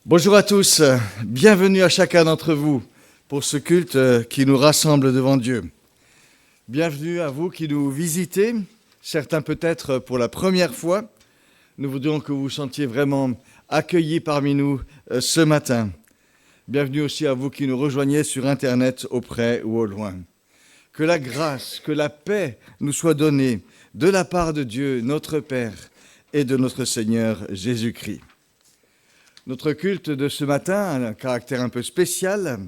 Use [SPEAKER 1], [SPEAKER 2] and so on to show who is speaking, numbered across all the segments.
[SPEAKER 1] Bonjour à tous, bienvenue à chacun d'entre vous pour ce culte qui nous rassemble devant Dieu. Bienvenue à vous qui nous visitez, certains peut-être pour la première fois. Nous voudrions que vous vous sentiez vraiment accueillis parmi nous ce matin. Bienvenue aussi à vous qui nous rejoignez sur Internet au près ou au loin. Que la grâce, que la paix nous soit donnée de la part de Dieu, notre Père, et de notre Seigneur Jésus-Christ. Notre culte de ce matin a un caractère un peu spécial.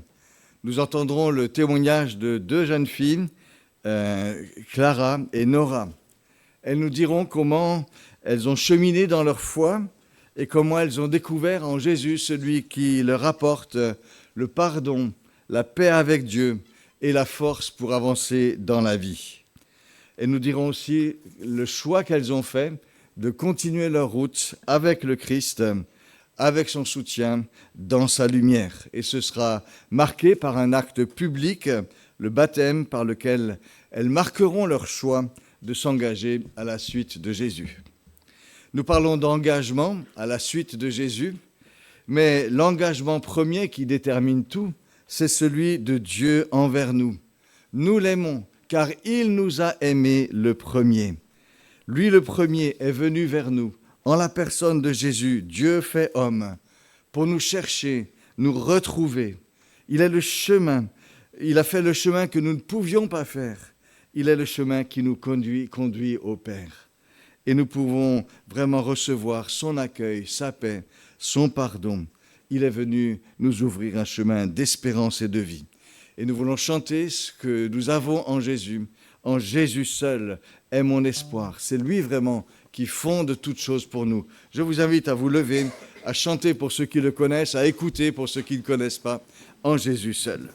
[SPEAKER 1] Nous entendrons le témoignage de deux jeunes filles, Clara et Nora. Elles nous diront comment elles ont cheminé dans leur foi et comment elles ont découvert en Jésus celui qui leur apporte le pardon, la paix avec Dieu et la force pour avancer dans la vie. Elles nous diront aussi le choix qu'elles ont fait de continuer leur route avec le Christ, avec son soutien, dans sa lumière. Et ce sera marqué par un acte public, le baptême, par lequel elles marqueront leur choix de s'engager à la suite de Jésus. Nous parlons d'engagement à la suite de Jésus, mais l'engagement premier qui détermine tout, c'est celui de Dieu envers nous. Nous l'aimons, car il nous a aimés le premier. Lui, le premier, est venu vers nous, en la personne de Jésus, Dieu fait homme, pour nous chercher, nous retrouver. Il est le chemin, il a fait le chemin que nous ne pouvions pas faire. Il est le chemin qui nous conduit au Père. Et nous pouvons vraiment recevoir son accueil, sa paix, son pardon. Il est venu nous ouvrir un chemin d'espérance et de vie. Et nous voulons chanter ce que nous avons en Jésus. En Jésus seul est mon espoir. C'est lui vraiment qui fonde toutes choses pour nous. Je vous invite à vous lever, à chanter pour ceux qui le connaissent, à écouter pour ceux qui ne le connaissent pas, en Jésus seul.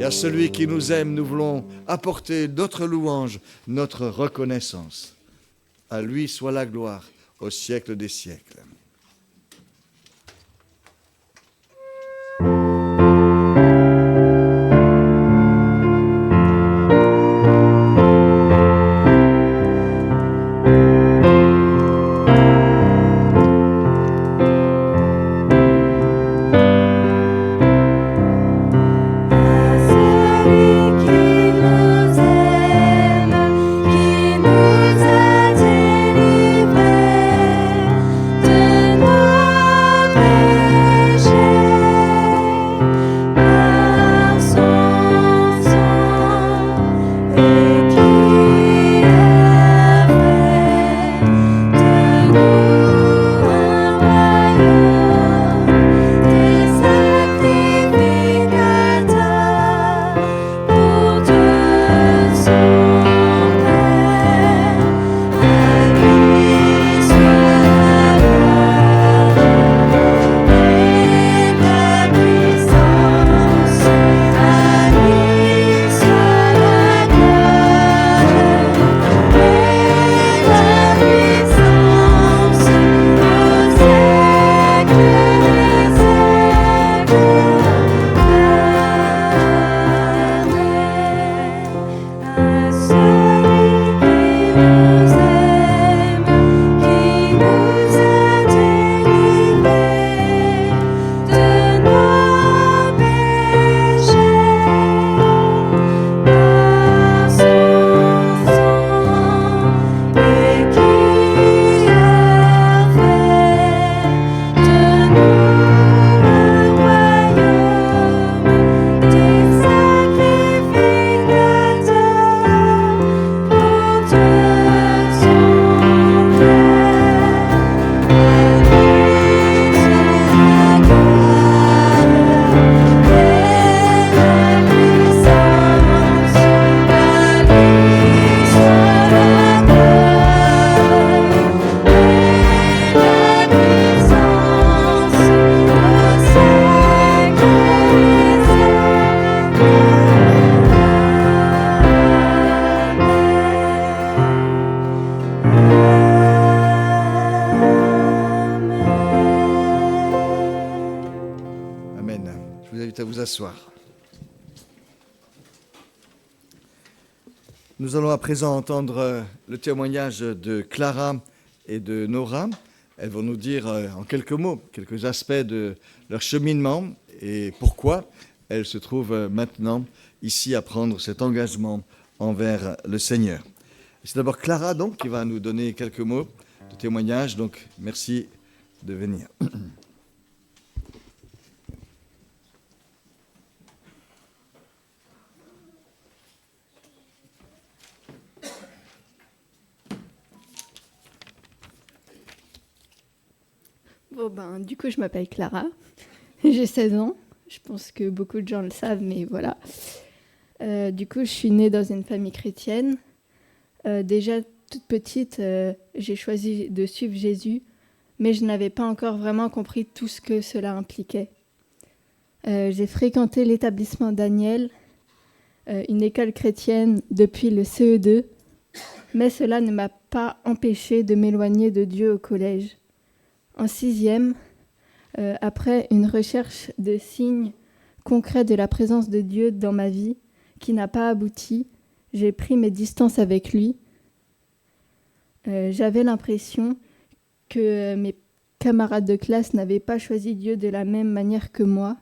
[SPEAKER 1] Celui qui nous aime, nous voulons apporter notre louange, notre reconnaissance. À lui soit la gloire au siècle des siècles. Nous allons à présent entendre le témoignage de Clara et de Nora. Elles vont nous dire en quelques mots, quelques aspects de leur cheminement et pourquoi elles se trouvent maintenant ici à prendre cet engagement envers le Seigneur. C'est d'abord Clara donc qui va nous donner quelques mots de témoignage. Donc merci de venir.
[SPEAKER 2] Bon, du coup, je m'appelle Clara, j'ai 16 ans, je pense que beaucoup de gens le savent, mais voilà. Du coup, je suis née dans une famille chrétienne. Déjà, toute petite, j'ai choisi de suivre Jésus, mais je n'avais pas encore vraiment compris tout ce que cela impliquait. J'ai fréquenté l'établissement Daniel, une école chrétienne, depuis le CE2, mais cela ne m'a pas empêché de m'éloigner de Dieu au collège. En 6e, après une recherche de signes concrets de la présence de Dieu dans ma vie qui n'a pas abouti, j'ai pris mes distances avec lui. J'avais l'impression que mes camarades de classe n'avaient pas choisi Dieu de la même manière que moi.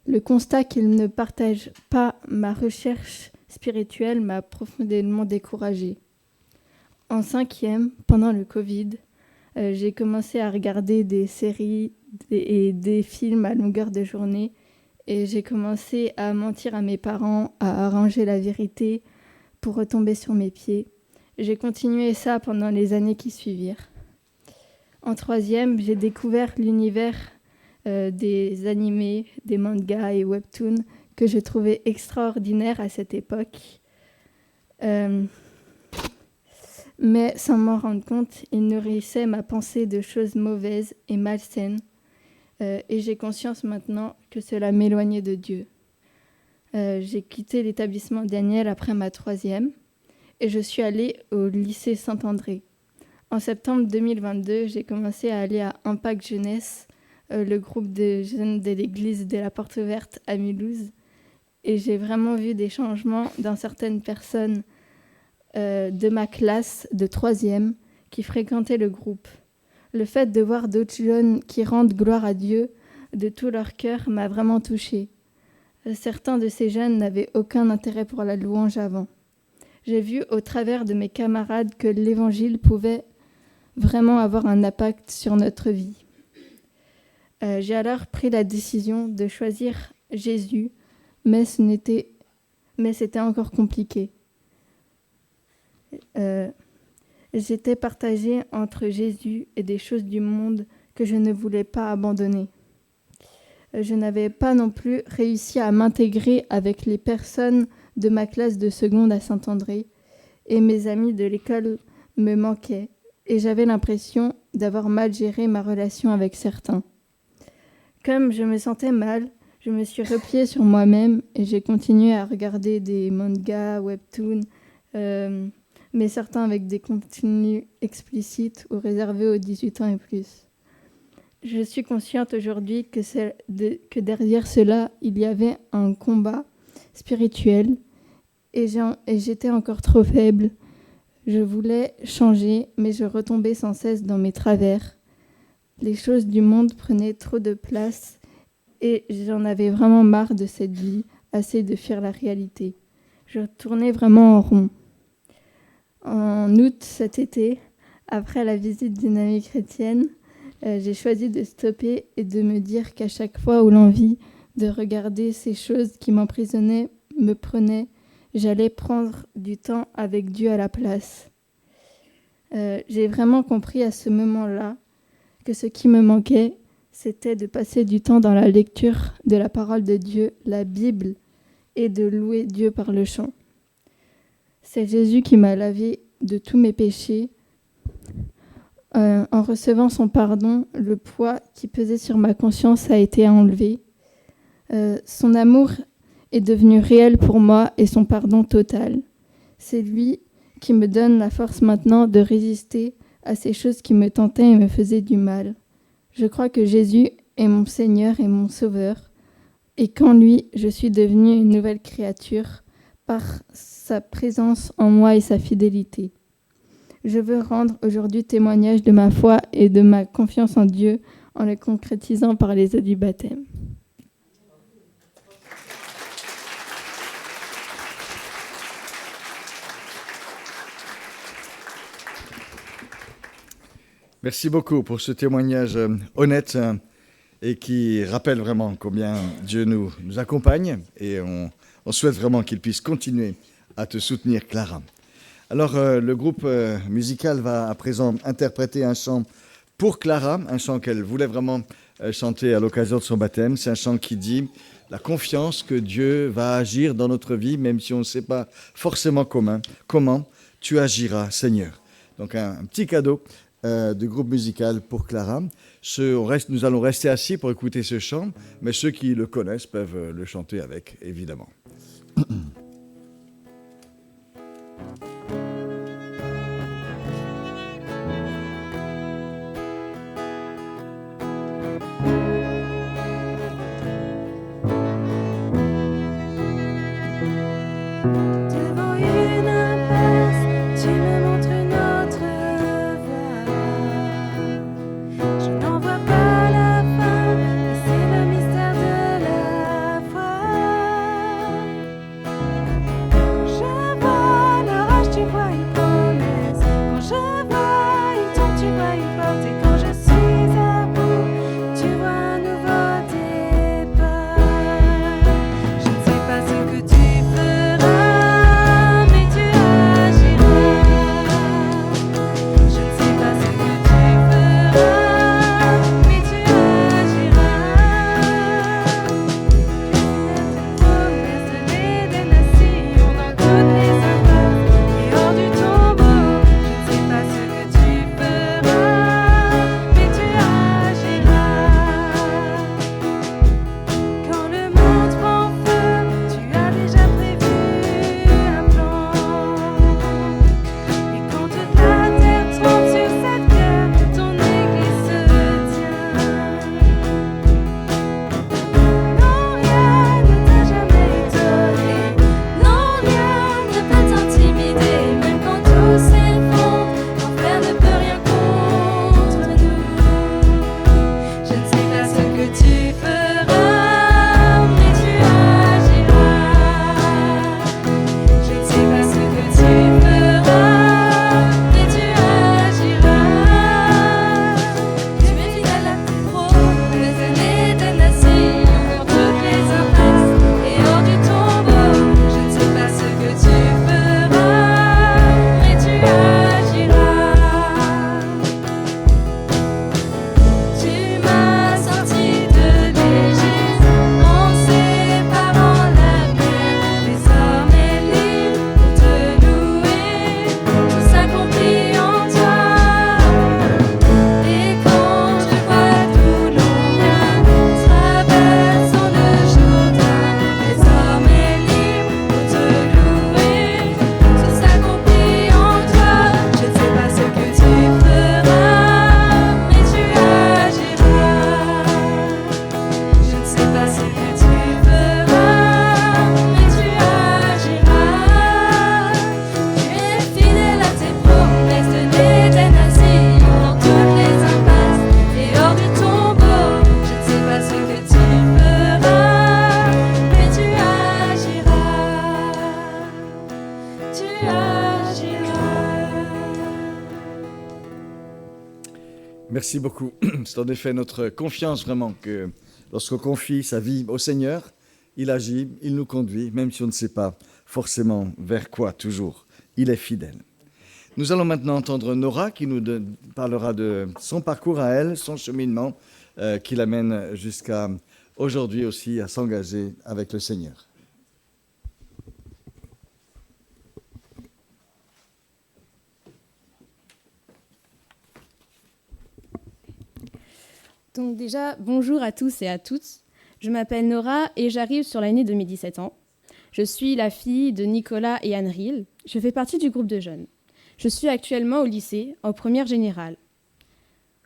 [SPEAKER 2] Le constat qu'ils ne partagent pas ma recherche spirituelle m'a profondément découragée. En 5e, pendant le Covid, j'ai commencé à regarder des séries et des films à longueur de journée et j'ai commencé à mentir à mes parents, à arranger la vérité pour retomber sur mes pieds. J'ai continué ça pendant les années qui suivirent. En 3e, j'ai découvert l'univers des animés, des mangas et webtoons que je trouvais extraordinaires à cette époque. Mais sans m'en rendre compte, il nourrissait ma pensée de choses mauvaises et malsaines. Et j'ai conscience maintenant que cela m'éloignait de Dieu. J'ai quitté l'établissement Daniel après ma 3e et je suis allée au lycée Saint-André. En septembre 2022, j'ai commencé à aller à Impact Jeunesse, le groupe de jeunes de l'église de la Porte Ouverte à Mulhouse. Et j'ai vraiment vu des changements dans certaines personnes de ma classe de 3e qui fréquentaient le groupe. Le fait de voir d'autres jeunes qui rendent gloire à Dieu de tout leur cœur m'a vraiment touchée. Certains de ces jeunes n'avaient aucun intérêt pour la louange avant. J'ai vu au travers de mes camarades que l'évangile pouvait vraiment avoir un impact sur notre vie. J'ai alors pris la décision de choisir Jésus, mais c'était encore compliqué. J'étais partagée entre Jésus et des choses du monde que je ne voulais pas abandonner. Je n'avais pas non plus réussi à m'intégrer avec les personnes de ma classe de seconde à Saint-André et mes amis de l'école me manquaient et j'avais l'impression d'avoir mal géré ma relation avec certains. Comme je me sentais mal, je me suis repliée sur moi-même et j'ai continué à regarder des mangas, webtoons, mais certains avec des contenus explicites ou réservés aux 18 ans et plus. Je suis consciente aujourd'hui que derrière cela, il y avait un combat spirituel et j'étais encore trop faible. Je voulais changer, mais je retombais sans cesse dans mes travers. Les choses du monde prenaient trop de place et j'en avais vraiment marre de cette vie, assez de fuir la réalité. Je tournais vraiment en rond. En août cet été, après la visite d'une amie chrétienne, j'ai choisi de stopper et de me dire qu'à chaque fois où l'envie de regarder ces choses qui m'emprisonnaient me prenait, j'allais prendre du temps avec Dieu à la place. J'ai vraiment compris à ce moment-là que ce qui me manquait, c'était de passer du temps dans la lecture de la parole de Dieu, la Bible, et de louer Dieu par le chant. C'est Jésus qui m'a lavé de tous mes péchés. En recevant son pardon, le poids qui pesait sur ma conscience a été enlevé. Son amour est devenu réel pour moi et son pardon total. C'est lui qui me donne la force maintenant de résister à ces choses qui me tentaient et me faisaient du mal. Je crois que Jésus est mon Seigneur et mon Sauveur, et qu'en lui, je suis devenue une nouvelle créature par sa présence en moi et sa fidélité. Je veux rendre aujourd'hui témoignage de ma foi et de ma confiance en Dieu en le concrétisant par les eaux du baptême.
[SPEAKER 1] Merci beaucoup pour ce témoignage honnête et qui rappelle vraiment combien Dieu nous accompagne et on souhaite vraiment qu'il puisse continuer à te soutenir, Clara. Alors, le groupe musical va à présent interpréter un chant pour Clara, un chant qu'elle voulait vraiment chanter à l'occasion de son baptême. C'est un chant qui dit la confiance que Dieu va agir dans notre vie, même si on ne sait pas forcément comment tu agiras, Seigneur. Donc, un petit cadeau du groupe musical pour Clara. Nous allons rester assis pour écouter ce chant, mais ceux qui le connaissent peuvent le chanter avec, évidemment.
[SPEAKER 3] Je ne sais pas ce que tu feras.
[SPEAKER 1] merci beaucoup. C'est en effet notre confiance vraiment que lorsqu'on confie sa vie au Seigneur, il agit, il nous conduit, même si on ne sait pas forcément vers quoi toujours. Il est fidèle. Nous allons maintenant entendre Nora qui nous parlera de son parcours à elle, son cheminement qui l'amène jusqu'à aujourd'hui aussi à s'engager avec le Seigneur.
[SPEAKER 3] Donc déjà, bonjour à tous et à toutes. Je m'appelle Nora et j'arrive sur l'année de mes 17 ans. Je suis la fille de Nicolas et Anne Riel. Je fais partie du groupe de jeunes. Je suis actuellement au lycée, en première générale.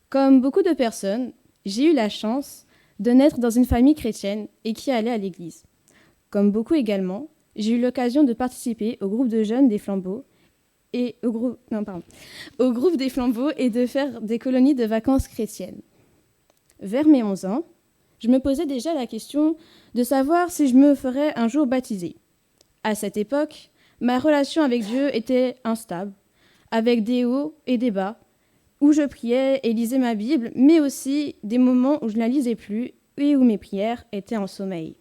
[SPEAKER 3] Comme beaucoup de personnes, j'ai eu la chance de naître dans une famille chrétienne et qui allait à l'église. Comme beaucoup également, j'ai eu l'occasion de participer au groupe de jeunes des Flambeaux au groupe des Flambeaux et de faire des colonies de vacances chrétiennes. Vers mes 11 ans, je me posais déjà la question de savoir si je me ferais un jour baptiser. À cette époque, ma relation avec Dieu était instable, avec des hauts et des bas, où je priais et lisais ma Bible, mais aussi des moments où je ne la lisais plus et où mes prières étaient en sommeil.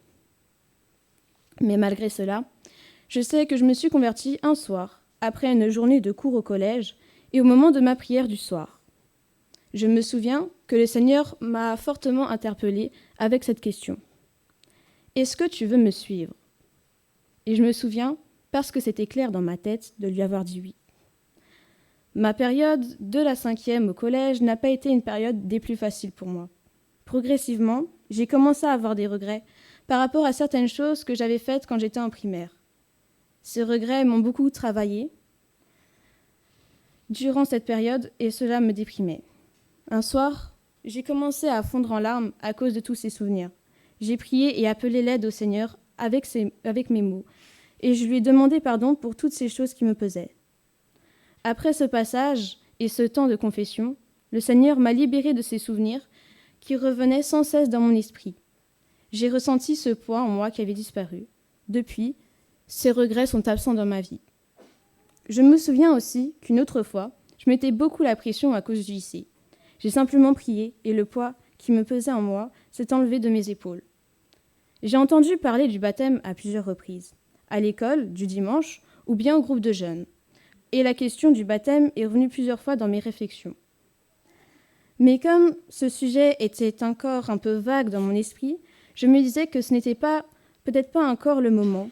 [SPEAKER 3] Mais malgré cela, je sais que je me suis convertie un soir, après une journée de cours au collège et au moment de ma prière du soir. Je me souviens que le Seigneur m'a fortement interpellée avec cette question. « Est-ce que tu veux me suivre ?» Et je me souviens, parce que c'était clair dans ma tête, de lui avoir dit oui. Ma période de la 5e au collège n'a pas été une période des plus faciles pour moi. Progressivement, j'ai commencé à avoir des regrets par rapport à certaines choses que j'avais faites quand j'étais en primaire. Ces regrets m'ont beaucoup travaillé durant cette période et cela me déprimait. Un soir, j'ai commencé à fondre en larmes à cause de tous ces souvenirs. J'ai prié et appelé l'aide au Seigneur avec mes mots, et je lui ai demandé pardon pour toutes ces choses qui me pesaient. Après ce passage et ce temps de confession, le Seigneur m'a libérée de ces souvenirs qui revenaient sans cesse dans mon esprit. J'ai ressenti ce poids en moi qui avait disparu. Depuis, ces regrets sont absents dans ma vie. Je me souviens aussi qu'une autre fois, je mettais beaucoup la pression à cause du lycée. J'ai simplement prié et le poids qui me pesait en moi s'est enlevé de mes épaules. J'ai entendu parler du baptême à plusieurs reprises, à l'école, du dimanche ou bien au groupe de jeunes. Et la question du baptême est revenue plusieurs fois dans mes réflexions. Mais comme ce sujet était encore un peu vague dans mon esprit, je me disais que ce n'était peut-être pas encore le moment.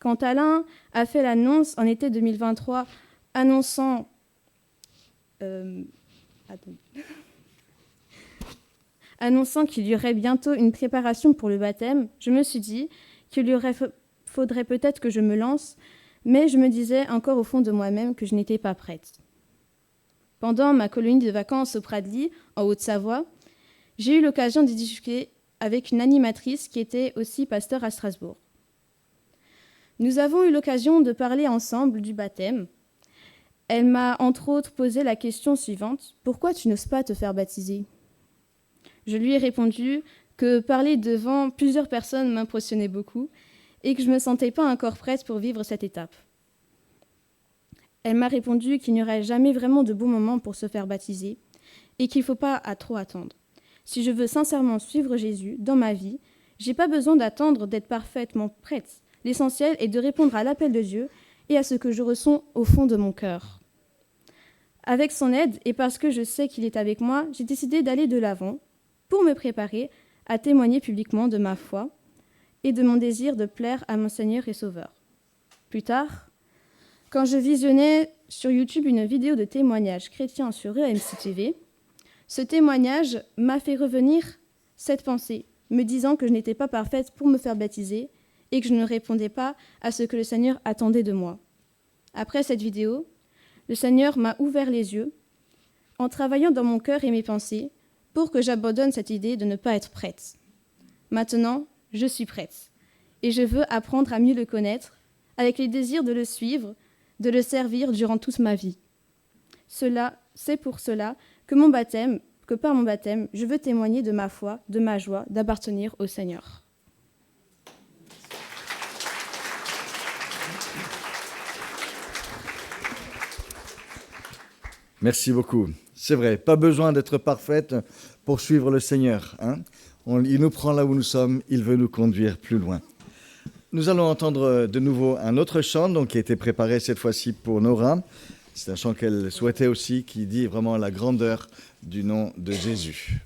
[SPEAKER 3] Quand Alain a fait l'annonce en été 2023, annonçant qu'il y aurait bientôt une préparation pour le baptême, je me suis dit qu'il faudrait peut-être que je me lance, mais je me disais encore au fond de moi-même que je n'étais pas prête. Pendant ma colonie de vacances au Pradly, en Haute-Savoie, j'ai eu l'occasion d'y discuter avec une animatrice qui était aussi pasteur à Strasbourg. Nous avons eu l'occasion de parler ensemble du baptême. Elle m'a entre autres posé la question suivante : « Pourquoi tu n'oses pas te faire baptiser ?» Je lui ai répondu que parler devant plusieurs personnes m'impressionnait beaucoup et que je ne me sentais pas encore prête pour vivre cette étape. Elle m'a répondu qu'il n'y aurait jamais vraiment de bon moment pour se faire baptiser et qu'il ne faut pas trop attendre. Si je veux sincèrement suivre Jésus dans ma vie, je n'ai pas besoin d'attendre d'être parfaitement prête. L'essentiel est de répondre à l'appel de Dieu et à ce que je ressens au fond de mon cœur. Avec son aide et parce que je sais qu'il est avec moi, j'ai décidé d'aller de l'avant pour me préparer à témoigner publiquement de ma foi et de mon désir de plaire à mon Seigneur et Sauveur. Plus tard, quand je visionnais sur YouTube une vidéo de témoignage chrétien sur EMC TV, ce témoignage m'a fait revenir cette pensée, me disant que je n'étais pas parfaite pour me faire baptiser et que je ne répondais pas à ce que le Seigneur attendait de moi. Après cette vidéo, le Seigneur m'a ouvert les yeux en travaillant dans mon cœur et mes pensées pour que j'abandonne cette idée de ne pas être prête. Maintenant, je suis prête et je veux apprendre à mieux le connaître avec les désirs de le suivre, de le servir durant toute ma vie. C'est pour cela que par mon baptême, je veux témoigner de ma foi, de ma joie d'appartenir au Seigneur.
[SPEAKER 1] Merci beaucoup. C'est vrai, pas besoin d'être parfaite pour suivre le Seigneur. Il nous prend là où nous sommes, il veut nous conduire plus loin. Nous allons entendre de nouveau un autre chant qui a été préparé cette fois-ci pour Nora. C'est un chant qu'elle souhaitait aussi, qui dit vraiment la grandeur du nom de Jésus.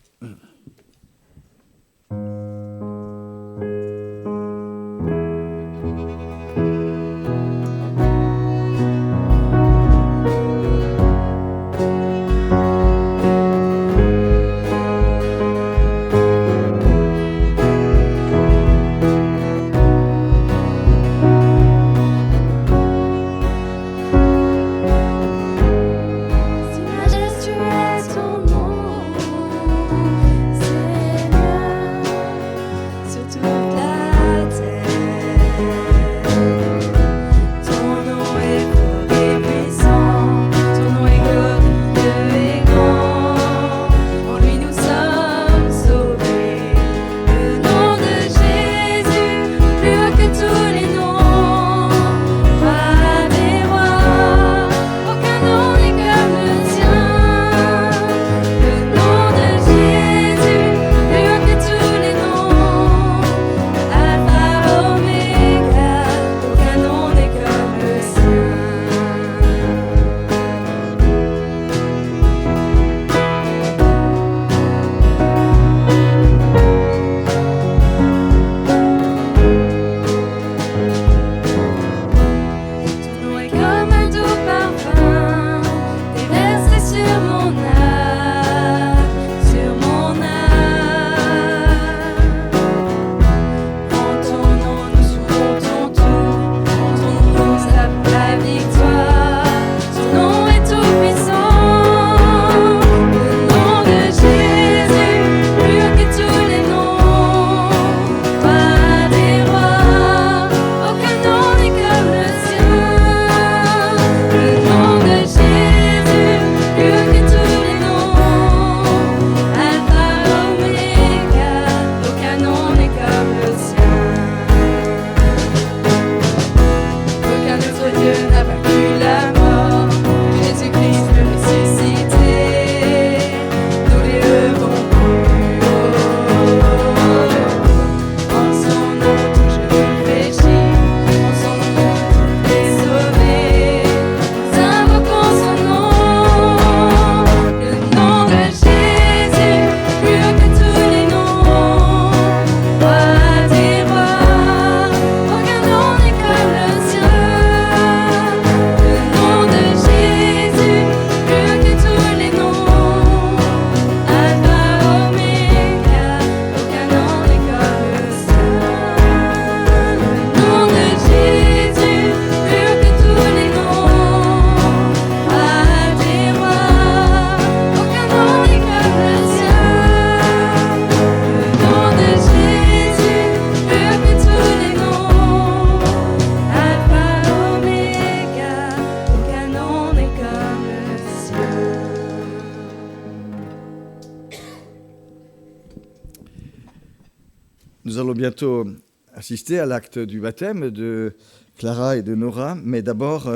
[SPEAKER 1] Nous allons bientôt assister à l'acte du baptême de Clara et de Nora, mais d'abord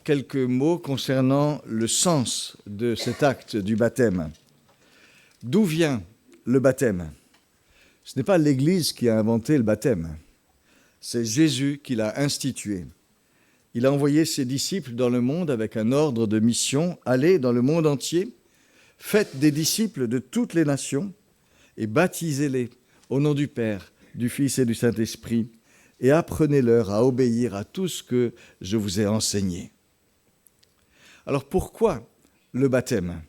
[SPEAKER 1] quelques mots concernant le sens de cet acte du baptême. D'où vient le baptême ? Ce n'est pas l'Église qui a inventé le baptême, c'est Jésus qui l'a institué. Il a envoyé ses disciples dans le monde avec un ordre de mission, allez dans le monde entier, faites des disciples de toutes les nations et baptisez-les au nom du Père, du Fils et du Saint-Esprit, et apprenez-leur à obéir à tout ce que je vous ai enseigné. Alors pourquoi le baptême ?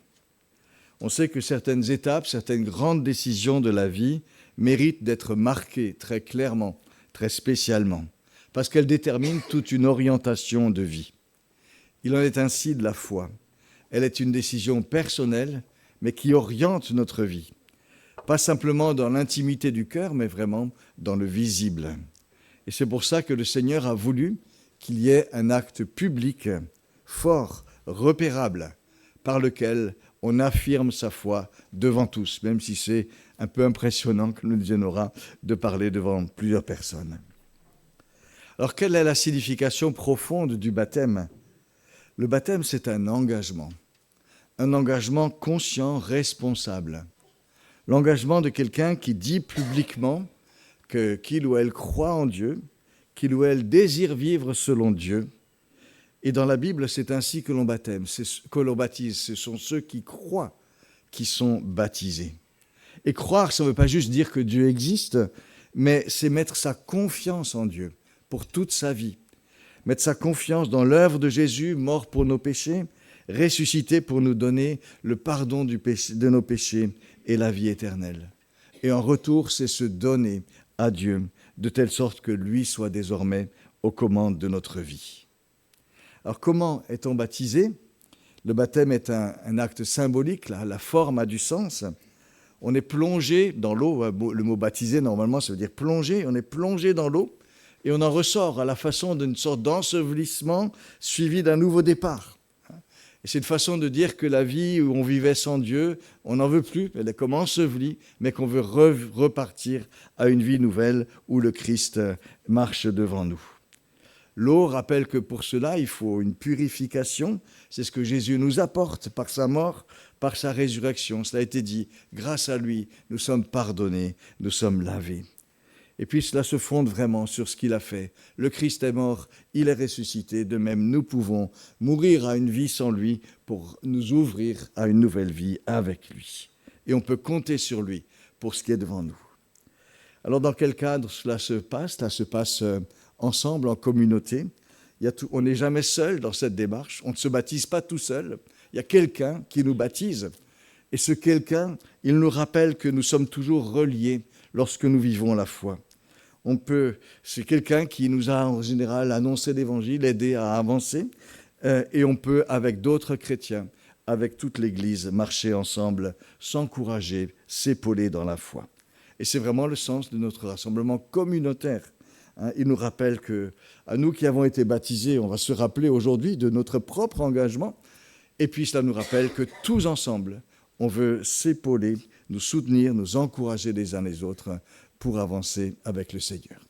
[SPEAKER 1] On sait que certaines étapes, certaines grandes décisions de la vie méritent d'être marquées très clairement, très spécialement, parce qu'elles déterminent toute une orientation de vie. Il en est ainsi de la foi. Elle est une décision personnelle, mais qui oriente notre vie. Pas simplement dans l'intimité du cœur, mais vraiment dans le visible. Et c'est pour ça que le Seigneur a voulu qu'il y ait un acte public, fort, repérable, par lequel on affirme sa foi devant tous, même si c'est un peu impressionnant, comme nous disait Nora, de parler devant plusieurs personnes. Alors, quelle est la signification profonde du baptême ? Le baptême, c'est un engagement un engagement conscient, responsable. L'engagement de quelqu'un qui dit publiquement qu'il ou elle croit en Dieu, qu'il ou elle désire vivre selon Dieu. Et dans la Bible, c'est ainsi que l'on baptise. Ce sont ceux qui croient qui sont baptisés. Et croire, ça ne veut pas juste dire que Dieu existe, mais c'est mettre sa confiance en Dieu pour toute sa vie. Mettre sa confiance dans l'œuvre de Jésus, mort pour nos péchés, ressuscité pour nous donner le pardon de nos péchés et la vie éternelle. Et en retour, c'est se donner à Dieu, de telle sorte que lui soit désormais aux commandes de notre vie. Alors comment est-on baptisé ? Le baptême est un acte symbolique, la forme a du sens. On est plongé dans l'eau, le mot baptisé normalement ça veut dire plonger, on est plongé dans l'eau et on en ressort à la façon d'une sorte d'ensevelissement suivi d'un nouveau départ. Et c'est une façon de dire que la vie où on vivait sans Dieu, on n'en veut plus, elle est comme ensevelie, mais qu'on veut repartir à une vie nouvelle où le Christ marche devant nous. L'eau rappelle que pour cela, il faut une purification. C'est ce que Jésus nous apporte par sa mort, par sa résurrection. Cela a été dit, grâce à lui, nous sommes pardonnés, nous sommes lavés. Et puis cela se fonde vraiment sur ce qu'il a fait. Le Christ est mort, il est ressuscité. De même, nous pouvons mourir à une vie sans lui pour nous ouvrir à une nouvelle vie avec lui. Et on peut compter sur lui pour ce qui est devant nous. Alors dans quel cadre cela se passe ? Cela se passe ensemble, en communauté. On n'est jamais seul dans cette démarche. On ne se baptise pas tout seul. Il y a quelqu'un qui nous baptise. Et ce quelqu'un, il nous rappelle que nous sommes toujours reliés lorsque nous vivons la foi. C'est quelqu'un qui nous a en général annoncé l'Évangile, aidé à avancer. Et on peut, avec d'autres chrétiens, avec toute l'Église, marcher ensemble, s'encourager, s'épauler dans la foi. Et c'est vraiment le sens de notre rassemblement communautaire. Il nous rappelle qu'à nous qui avons été baptisés, on va se rappeler aujourd'hui de notre propre engagement. Et puis cela nous rappelle que tous ensemble, on veut s'épauler, nous soutenir, nous encourager les uns les autres pour avancer avec le Seigneur.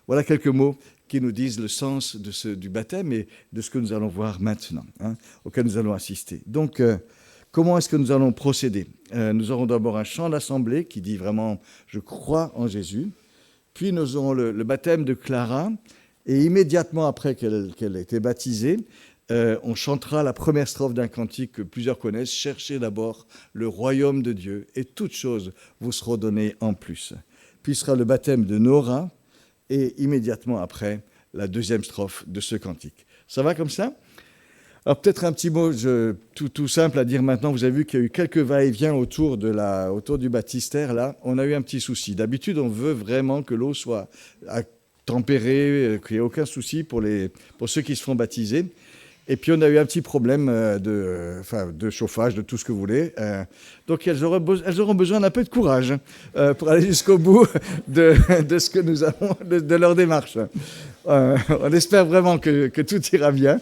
[SPEAKER 1] Voilà quelques mots qui nous disent le sens du baptême et de ce que nous allons voir maintenant, auquel nous allons assister. Donc, comment est-ce que nous allons procéder ? Nous aurons d'abord un chant d'assemblée qui dit vraiment « Je crois en Jésus ». Puis nous aurons le baptême de Clara, et immédiatement après qu'elle ait été baptisée, on chantera la première strophe d'un cantique que plusieurs connaissent, « Cherchez d'abord le royaume de Dieu, et toutes choses vous seront données en plus ». Puis sera le baptême de Nora, et immédiatement après, la deuxième strophe de ce cantique. Ça va comme ça ? Alors peut-être un petit mot tout simple à dire maintenant. Vous avez vu qu'il y a eu quelques va-et-vient autour du baptistère. Là, on a eu un petit souci. D'habitude, on veut vraiment que l'eau soit tempérée, qu'il n'y ait aucun souci pour ceux qui se font baptiser. Et puis on a eu un petit problème de chauffage, de tout ce que vous voulez. Donc elles auront besoin d'un peu de courage pour aller jusqu'au bout de ce que nous avons, de leur démarche. On espère vraiment que tout ira bien.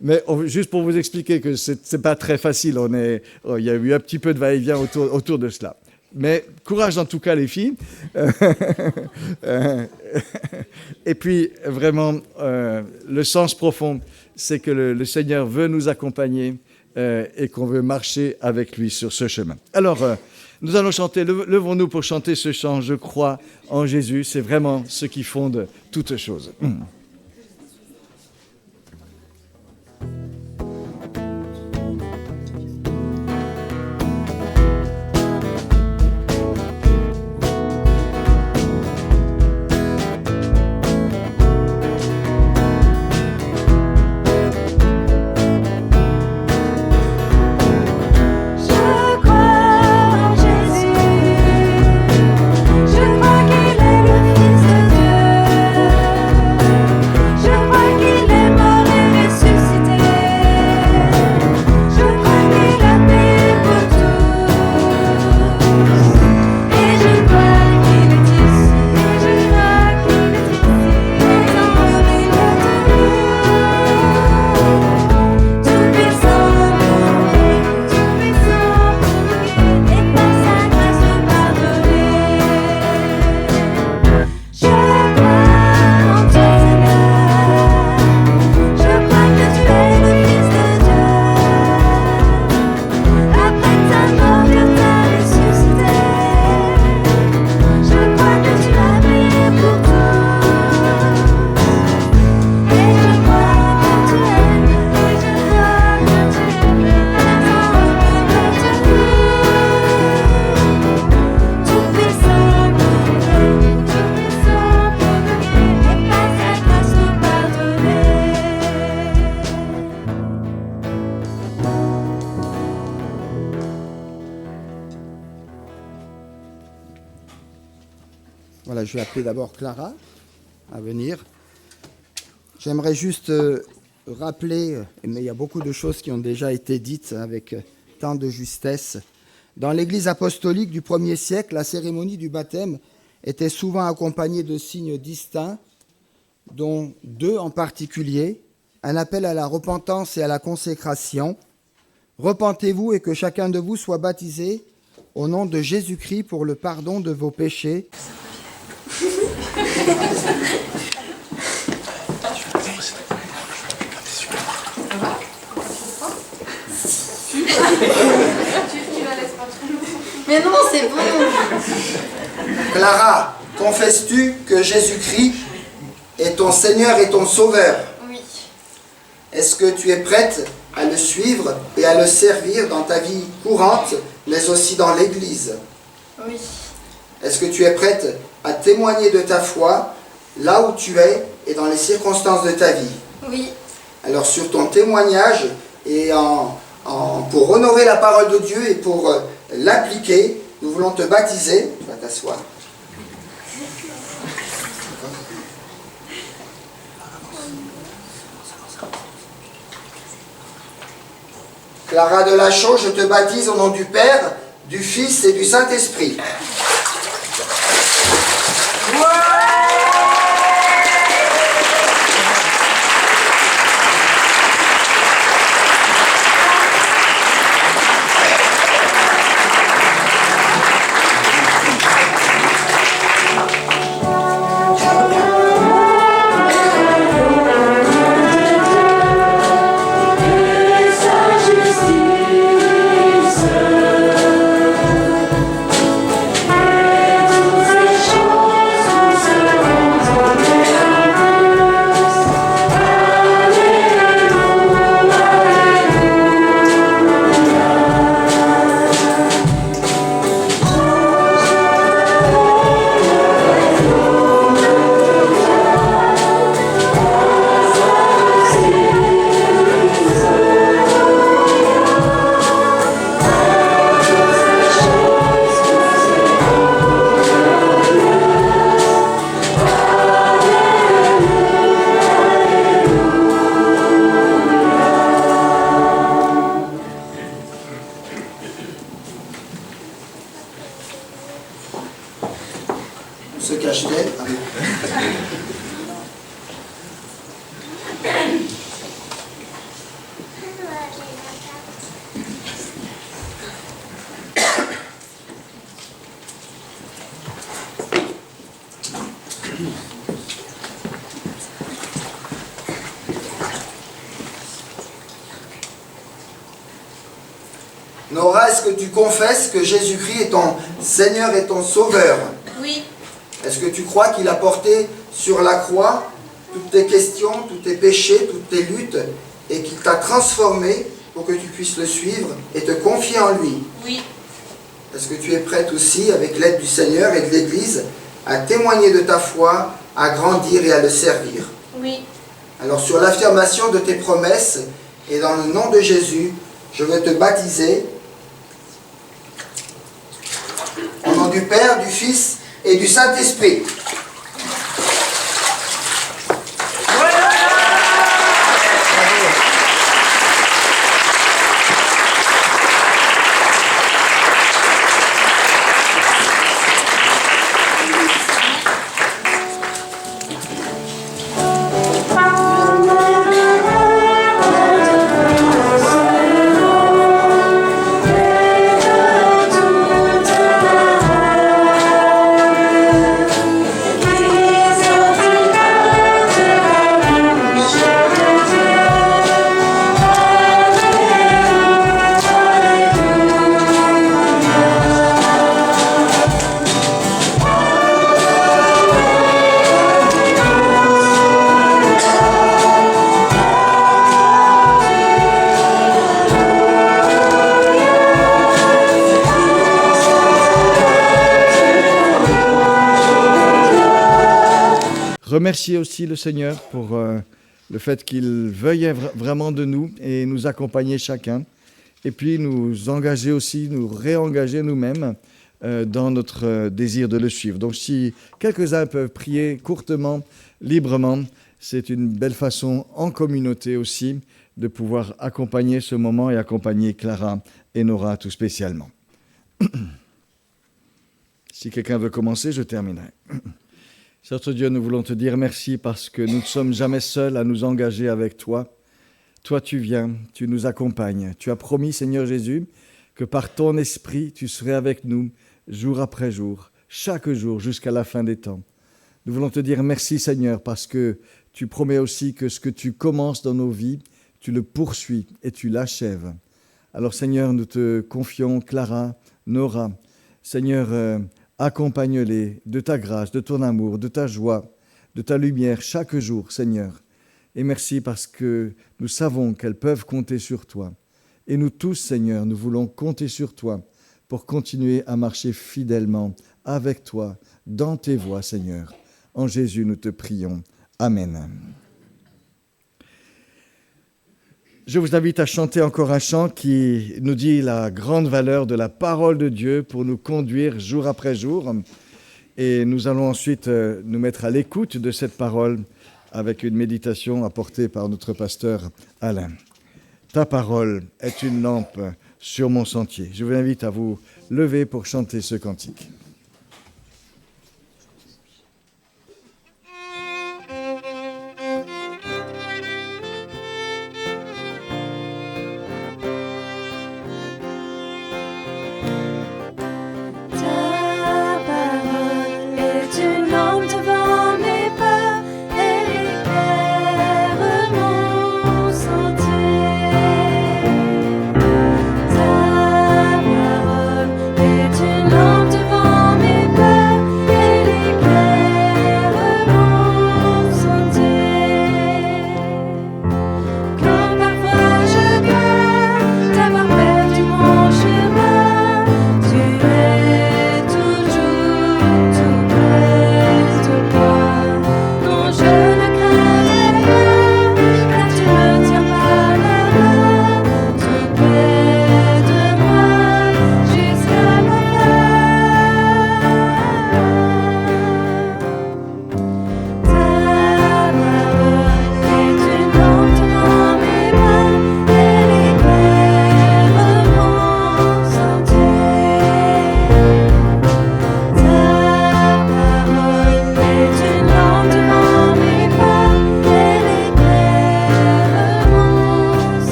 [SPEAKER 1] Mais juste pour vous expliquer que c'est pas très facile, il y a eu un petit peu de va-et-vient autour de cela. Mais courage en tout cas les filles. Et puis vraiment, le sens profond, c'est que le Seigneur veut nous accompagner et qu'on veut marcher avec lui sur ce chemin. Alors, nous allons chanter, levons-nous pour chanter ce chant « Je crois en Jésus ». C'est vraiment ce qui fonde toutes choses.
[SPEAKER 4] Je crois qu'il est le Fils de Dieu. je vais appeler d'abord Clara à venir. J'aimerais juste rappeler, mais il y a beaucoup de choses qui ont déjà été dites avec tant de justesse. Dans l'Église apostolique du 1er siècle, la cérémonie du baptême était souvent accompagnée de signes distincts, dont 2 en particulier, un appel à la repentance et à la consécration. Repentez-vous et que chacun de vous soit baptisé au nom de Jésus-Christ pour le pardon de vos péchés.
[SPEAKER 5] Mais non, c'est bon.
[SPEAKER 4] Clara, confesses-tu que Jésus-Christ est ton Seigneur et ton Sauveur?
[SPEAKER 5] Oui.
[SPEAKER 4] Est-ce que tu es prête à le suivre et à le servir dans ta vie courante, mais aussi dans l'Église?
[SPEAKER 5] Oui.
[SPEAKER 4] Est-ce que tu es prête à témoigner de ta foi là où tu es et dans les circonstances de ta vie?
[SPEAKER 5] Oui.
[SPEAKER 4] Alors sur ton témoignage et pour honorer la parole de Dieu et pour l'appliquer, nous voulons te baptiser. Tu vas t'asseoir. Clara Delachaux, je te baptise au nom du Père, du Fils et du Saint-Esprit. Se cache-t-elle? Nora, est-ce que tu confesses que Jésus-Christ est ton Seigneur et ton Sauveur?
[SPEAKER 5] Oui.
[SPEAKER 4] Est-ce que tu crois qu'il a porté sur la croix toutes tes questions, tous tes péchés, toutes tes luttes, et qu'il t'a transformé pour que tu puisses le suivre et te confier en lui?
[SPEAKER 5] Oui.
[SPEAKER 4] Est-ce que tu es prête aussi, avec l'aide du Seigneur et de l'Église, à témoigner de ta foi, à grandir et à le servir?
[SPEAKER 5] Oui.
[SPEAKER 4] Alors, sur l'affirmation de tes promesses, et dans le nom de Jésus, je veux te baptiser au nom du Père, du Fils et du Saint-Esprit.
[SPEAKER 1] Remercier aussi le Seigneur pour le fait qu'il veuille vraiment de nous et nous accompagner chacun. Et puis nous engager aussi, nous réengager nous-mêmes dans notre désir de le suivre. Donc si quelques-uns peuvent prier courtement, librement, c'est une belle façon en communauté aussi de pouvoir accompagner ce moment et accompagner Clara et Nora tout spécialement. Si quelqu'un veut commencer, je terminerai. Seigneur Dieu, nous voulons te dire merci parce que nous ne sommes jamais seuls à nous engager avec toi. Toi, tu viens, tu nous accompagnes. Tu as promis, Seigneur Jésus, que par ton esprit, tu serais avec nous jour après jour, chaque jour, jusqu'à la fin des temps. Nous voulons te dire merci, Seigneur, parce que tu promets aussi que ce que tu commences dans nos vies, tu le poursuis et tu l'achèves. Alors, Seigneur, nous te confions Clara, Nora. Seigneur, accompagne-les de ta grâce, de ton amour, de ta joie, de ta lumière chaque jour, Seigneur. Et merci parce que nous savons qu'elles peuvent compter sur toi. Et nous tous, Seigneur, nous voulons compter sur toi pour continuer à marcher fidèlement avec toi, dans tes voies, Seigneur. En Jésus, nous te prions. Amen. Je vous invite à chanter encore un chant qui nous dit la grande valeur de la parole de Dieu pour nous conduire jour après jour. Et nous allons ensuite nous mettre à l'écoute de cette parole avec une méditation apportée par notre pasteur Alain. Ta parole est une lampe sur mon sentier. Je vous invite à vous lever pour chanter ce cantique.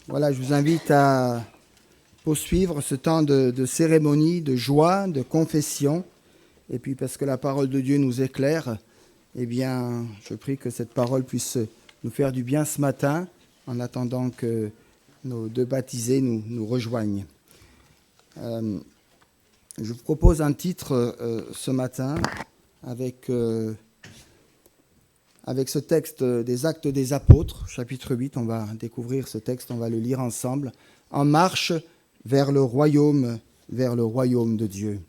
[SPEAKER 4] Voilà, je vous invite à poursuivre ce temps de cérémonie, de joie, de confession. Et puis parce que la parole de Dieu nous éclaire, eh bien, je prie que cette parole puisse nous faire du bien ce matin, en attendant que nos deux baptisés nous rejoignent. Je vous propose un titre ce matin avec ce texte des Actes des Apôtres, chapitre 8. On va découvrir ce texte, on va le lire ensemble. En marche vers le royaume de Dieu.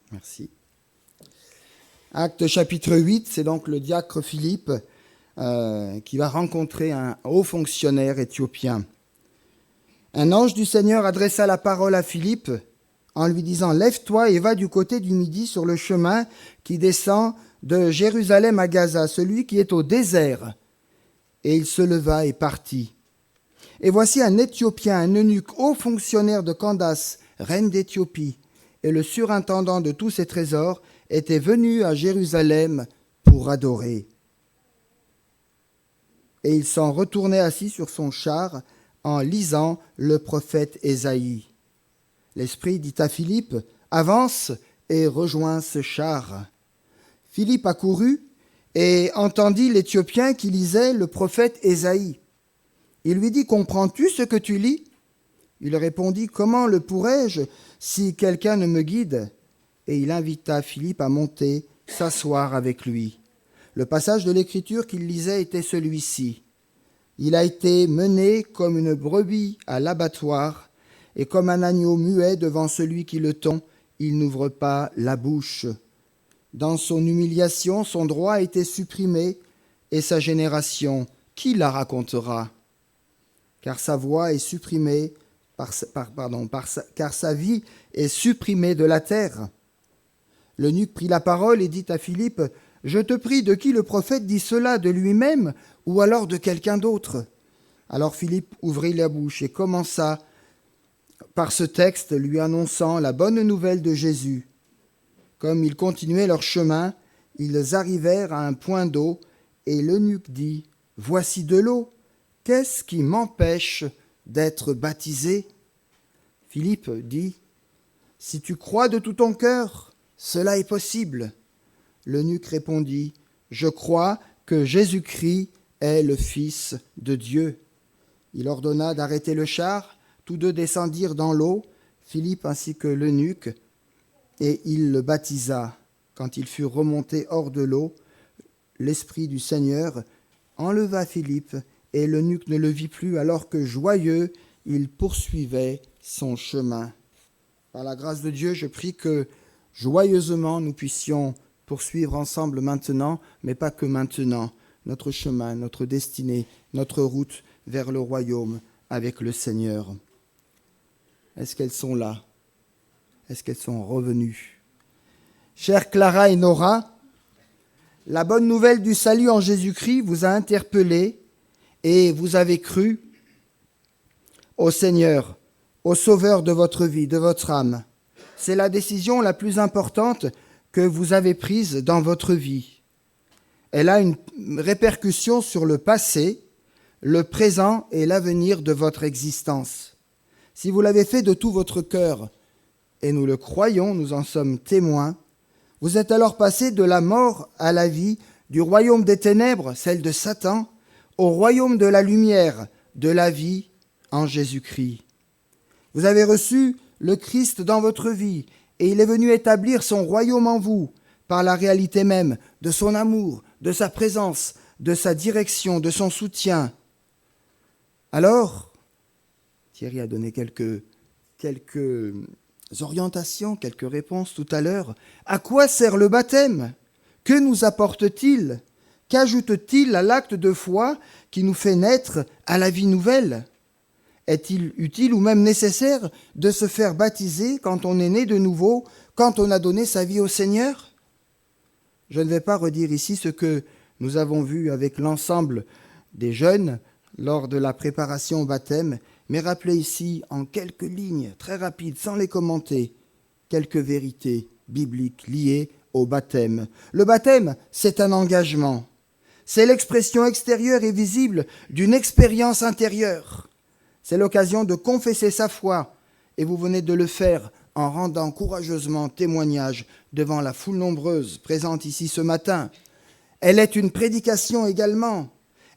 [SPEAKER 4] Merci. Acte chapitre 8, c'est donc le diacre Philippe qui va rencontrer un haut fonctionnaire éthiopien. Un ange du Seigneur adressa la parole à Philippe en lui disant « Lève-toi et va du côté du midi sur le chemin qui descend de Jérusalem à Gaza, celui qui est au désert. » Et il se leva et partit. Et voici un Éthiopien, un eunuque, haut fonctionnaire de Candace, reine d'Éthiopie, et le surintendant de tous ses trésors, était venu à Jérusalem pour adorer. Et il s'en retournait assis sur son char en lisant le prophète Ésaïe. L'Esprit dit à Philippe, « Avance et rejoins ce char. » Philippe accourut et entendit l'Éthiopien qui lisait le prophète Ésaïe. Il lui dit, « Comprends-tu ce que tu lis ?» Il répondit, « Comment le pourrais-je si quelqu'un ne me guide ?» Et il invita Philippe à monter, s'asseoir avec lui. Le passage de l'Écriture qu'il lisait était celui-ci. « Il a été mené comme une brebis à l'abattoir, et comme un agneau muet devant celui qui le tond, il n'ouvre pas la bouche. Dans son humiliation, son droit a été supprimé, et sa génération, qui la racontera ? Car sa voix est supprimée, car sa vie est supprimée de la terre. » L'eunuque prit la parole et dit à Philippe, « Je te prie, de qui le prophète dit cela, de lui-même ou alors de quelqu'un d'autre ?» Alors Philippe ouvrit la bouche et commença par ce texte lui annonçant la bonne nouvelle de Jésus. Comme ils continuaient leur chemin, ils arrivèrent à un point d'eau et l'eunuque dit, « Voici de l'eau, qu'est-ce qui m'empêche d'être baptisé ?» Philippe dit, « Si tu crois de tout ton cœur, cela est possible. » L'eunuque répondit, « Je crois que Jésus-Christ est le Fils de Dieu. » Il ordonna d'arrêter le char. Tous deux descendirent dans l'eau, Philippe ainsi que l'eunuque, et il le baptisa. Quand ils furent remontés hors de l'eau, l'Esprit du Seigneur enleva Philippe, et l'eunuque ne le vit plus, alors que, joyeux, il poursuivait son chemin. Par la grâce de Dieu, je prie que, joyeusement, nous puissions poursuivre ensemble maintenant, mais pas que maintenant, notre chemin, notre destinée, notre route vers le royaume avec le Seigneur. Est-ce qu'elles sont là? Est-ce qu'elles sont revenues? Chères Clara et Nora, la bonne nouvelle du salut en Jésus-Christ vous a interpellé et vous avez cru au Seigneur, au Sauveur de votre vie, de votre âme. C'est la décision la plus importante que vous avez prise dans votre vie. Elle a une répercussion sur le passé, le présent et l'avenir de votre existence. Si vous l'avez fait de tout votre cœur, et nous le croyons, nous en sommes témoins, vous êtes alors passé de la mort à la vie, du royaume des ténèbres, celle de Satan, au royaume de la lumière, de la vie en Jésus-Christ. Vous avez reçu le Christ dans votre vie, et il est venu établir son royaume en vous, par la réalité même de son amour, de sa présence, de sa direction, de son soutien. Alors, Thierry a donné quelques orientations, quelques réponses tout à l'heure. À quoi sert le baptême? Que nous apporte-t-il? Qu'ajoute-t-il à l'acte de foi qui nous fait naître à la vie nouvelle? Est-il utile ou même nécessaire de se faire baptiser quand on est né de nouveau, quand on a donné sa vie au Seigneur? Je ne vais pas redire ici ce que nous avons vu avec l'ensemble des jeunes lors de la préparation au baptême, mais rappeler ici en quelques lignes, très rapides, sans les commenter, quelques vérités bibliques liées au baptême. Le baptême, c'est un engagement. C'est l'expression extérieure et visible d'une expérience intérieure. C'est l'occasion de confesser sa foi, et vous venez de le faire en rendant courageusement témoignage devant la foule nombreuse présente ici ce matin. Elle est une prédication également.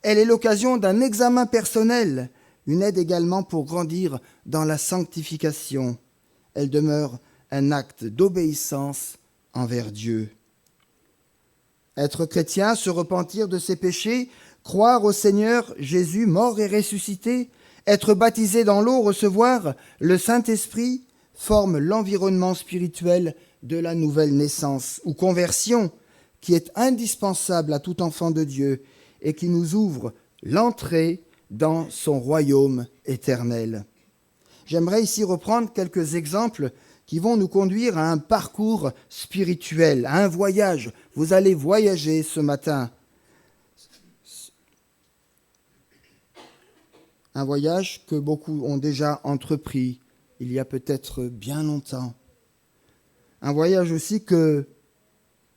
[SPEAKER 4] Elle est l'occasion d'un examen personnel, une aide également pour grandir dans la sanctification. Elle demeure un acte d'obéissance envers Dieu. Être chrétien, se repentir de ses péchés, croire au Seigneur Jésus mort et ressuscité, être baptisé dans l'eau, recevoir le Saint-Esprit, forme l'environnement spirituel de la nouvelle naissance ou conversion qui est indispensable à tout enfant de Dieu et qui nous ouvre l'entrée dans son royaume éternel. j'aimerais ici reprendre quelques exemples qui vont nous conduire à un parcours spirituel, à un voyage. Vous allez voyager ce matin. Un voyage que beaucoup ont déjà entrepris il y a peut-être bien longtemps. Un voyage aussi que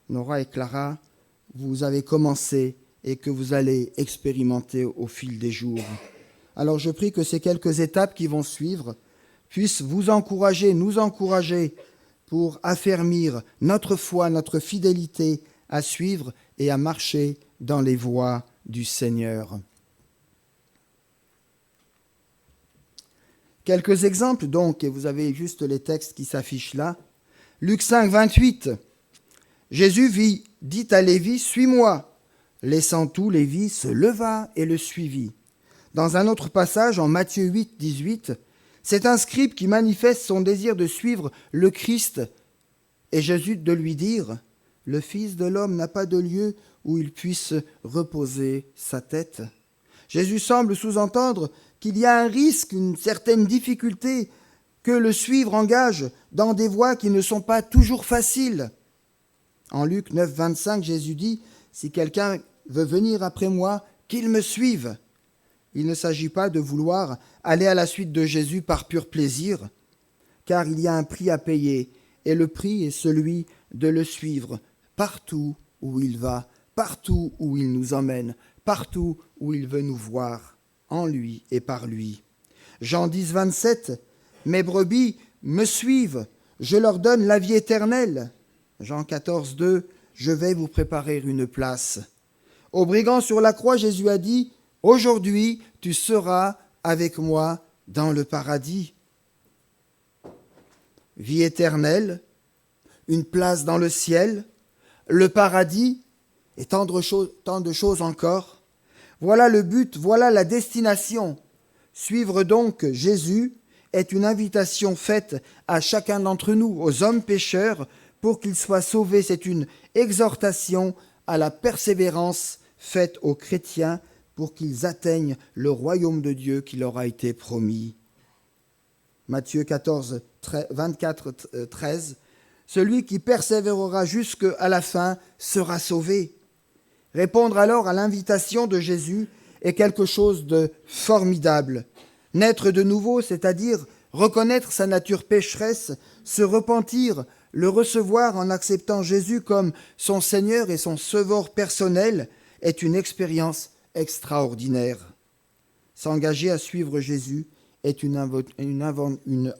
[SPEAKER 4] Nora et Clara, vous avez commencé et que vous allez expérimenter au fil des jours. Alors je prie que ces quelques étapes qui vont suivre puissent vous encourager, nous encourager pour affermir notre foi, notre fidélité à suivre et à marcher dans les voies du Seigneur. Quelques exemples donc, et vous avez juste les textes qui s'affichent là. Luc 5, 28. Jésus dit à Lévi, « Suis-moi ». Laissant tout, Lévi se leva et le suivit. Dans un autre passage, en Matthieu 8, 18, c'est un scribe qui manifeste son désir de suivre le Christ et Jésus de lui dire, « Le Fils de l'homme n'a pas de lieu où il puisse reposer sa tête. » Jésus semble sous-entendre qu'il y a un risque, une certaine difficulté, que le suivre engage dans des voies qui ne sont pas toujours faciles. En Luc 9, 25, Jésus dit, « Si quelqu'un veut venir après moi, qu'il me suive. » Il ne s'agit pas de vouloir aller à la suite de Jésus par pur plaisir, car il y a un prix à payer, et le prix est celui de le suivre partout où il va, partout où il nous emmène, partout où il veut nous voir, en lui et par lui. Jean 10, 27, « Mes brebis me suivent, je leur donne la vie éternelle. » Jean 14, 2, « Je vais vous préparer une place. » Au brigand sur la croix, Jésus a dit, « Aujourd'hui, tu seras avec moi dans le paradis. » Vie éternelle, une place dans le ciel, le paradis et tant de choses encore. Voilà le but, voilà la destination. Suivre donc Jésus est une invitation faite à chacun d'entre nous, aux hommes pécheurs, pour qu'ils soient sauvés. C'est une exhortation à la persévérance faite aux chrétiens pour qu'ils atteignent le royaume de Dieu qui leur a été promis. Matthieu 14, 24, 13, « Celui qui persévérera jusqu'à la fin sera sauvé. » Répondre alors à l'invitation de Jésus est quelque chose de formidable. Naître de nouveau, c'est-à-dire reconnaître sa nature pécheresse, se repentir, le recevoir en acceptant Jésus comme son Seigneur et son Sauveur personnel, est une expérience extraordinaire. S'engager à suivre Jésus est une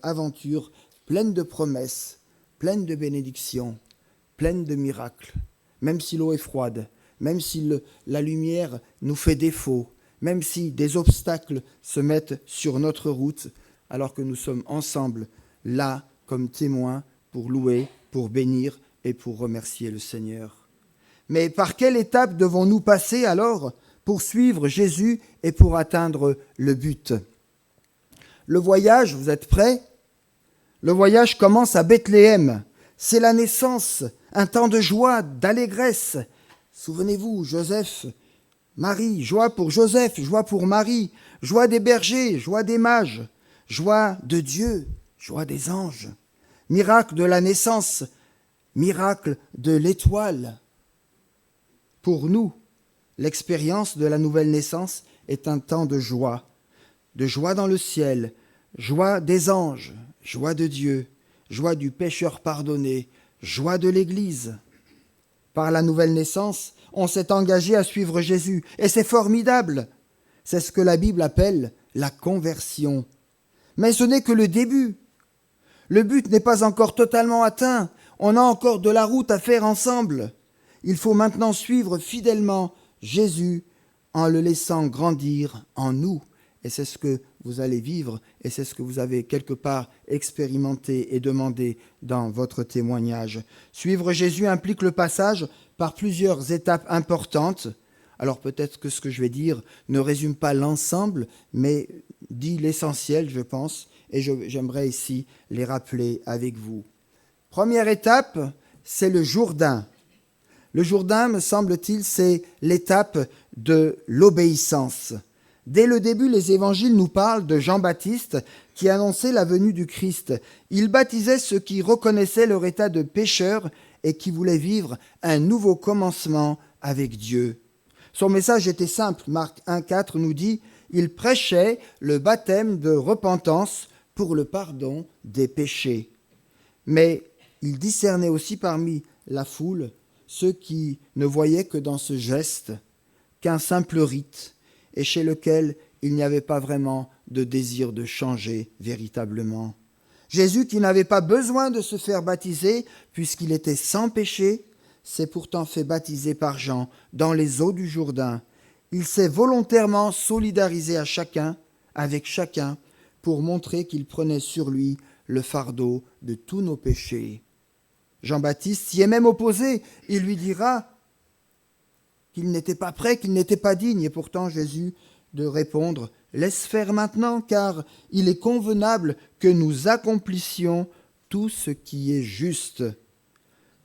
[SPEAKER 4] aventure pleine de promesses, pleine de bénédictions, pleine de miracles. Même si l'eau est froide, même si la lumière nous fait défaut, même si des obstacles se mettent sur notre route, alors que nous sommes ensemble là comme témoins pour louer, pour bénir et pour remercier le Seigneur. Mais par quelle étape devons-nous passer alors pour suivre Jésus et pour atteindre le but? Le voyage, vous êtes prêts? Le voyage commence à Bethléem. C'est la naissance, un temps de joie, d'allégresse. Souvenez-vous, Joseph, Marie, joie pour Joseph, joie pour Marie, joie des bergers, joie des mages, joie de Dieu, joie des anges. Miracle de la naissance, miracle de l'étoile. Pour nous, l'expérience de la nouvelle naissance est un temps de joie dans le ciel, joie des anges, joie de Dieu, joie du pécheur pardonné, joie de l'Église. Par la nouvelle naissance, on s'est engagé à suivre Jésus, et c'est formidable. C'est ce que la Bible appelle la conversion. Mais ce n'est que le début. Le but n'est pas encore totalement atteint, on a encore de la route à faire ensemble. Il faut maintenant suivre fidèlement Jésus en le laissant grandir en nous. Et c'est ce que vous allez vivre et c'est ce que vous avez quelque part expérimenté et demandé dans votre témoignage. Suivre Jésus implique le passage par plusieurs étapes importantes. Alors peut-être que ce que je vais dire ne résume pas l'ensemble, mais dit l'essentiel, je pense, et j'aimerais ici les rappeler avec vous. Première étape, c'est le Jourdain. Le Jourdain, me semble-t-il, c'est l'étape de l'obéissance. Dès le début, les évangiles nous parlent de Jean-Baptiste qui annonçait la venue du Christ. Il baptisait ceux qui reconnaissaient leur état de pécheurs et qui voulaient vivre un nouveau commencement avec Dieu. Son message était simple. Marc 1,4 nous dit « Il prêchait le baptême de repentance pour le pardon des péchés. » Mais il discernait aussi parmi la foule ceux qui ne voyaient que dans ce geste qu'un simple rite et chez lequel il n'y avait pas vraiment de désir de changer véritablement. Jésus, qui n'avait pas besoin de se faire baptiser puisqu'il était sans péché, s'est pourtant fait baptiser par Jean dans les eaux du Jourdain. Il s'est volontairement solidarisé avec chacun, pour montrer qu'il prenait sur lui le fardeau de tous nos péchés. Jean-Baptiste s'y est même opposé. Il lui dira qu'il n'était pas prêt, qu'il n'était pas digne. Et pourtant Jésus de répondre « Laisse faire maintenant, car il est convenable que nous accomplissions tout ce qui est juste. »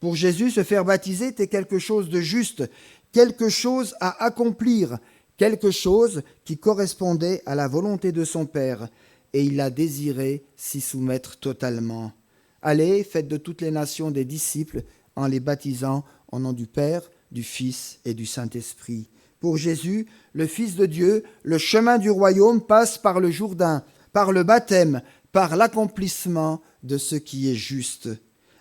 [SPEAKER 4] Pour Jésus, se faire baptiser était quelque chose de juste, quelque chose à accomplir, quelque chose qui correspondait à la volonté de son Père, et il a désiré s'y soumettre totalement. Allez, faites de toutes les nations des disciples en les baptisant au nom du Père, du Fils et du Saint-Esprit. Pour Jésus, le Fils de Dieu, le chemin du royaume passe par le Jourdain, par le baptême, par l'accomplissement de ce qui est juste.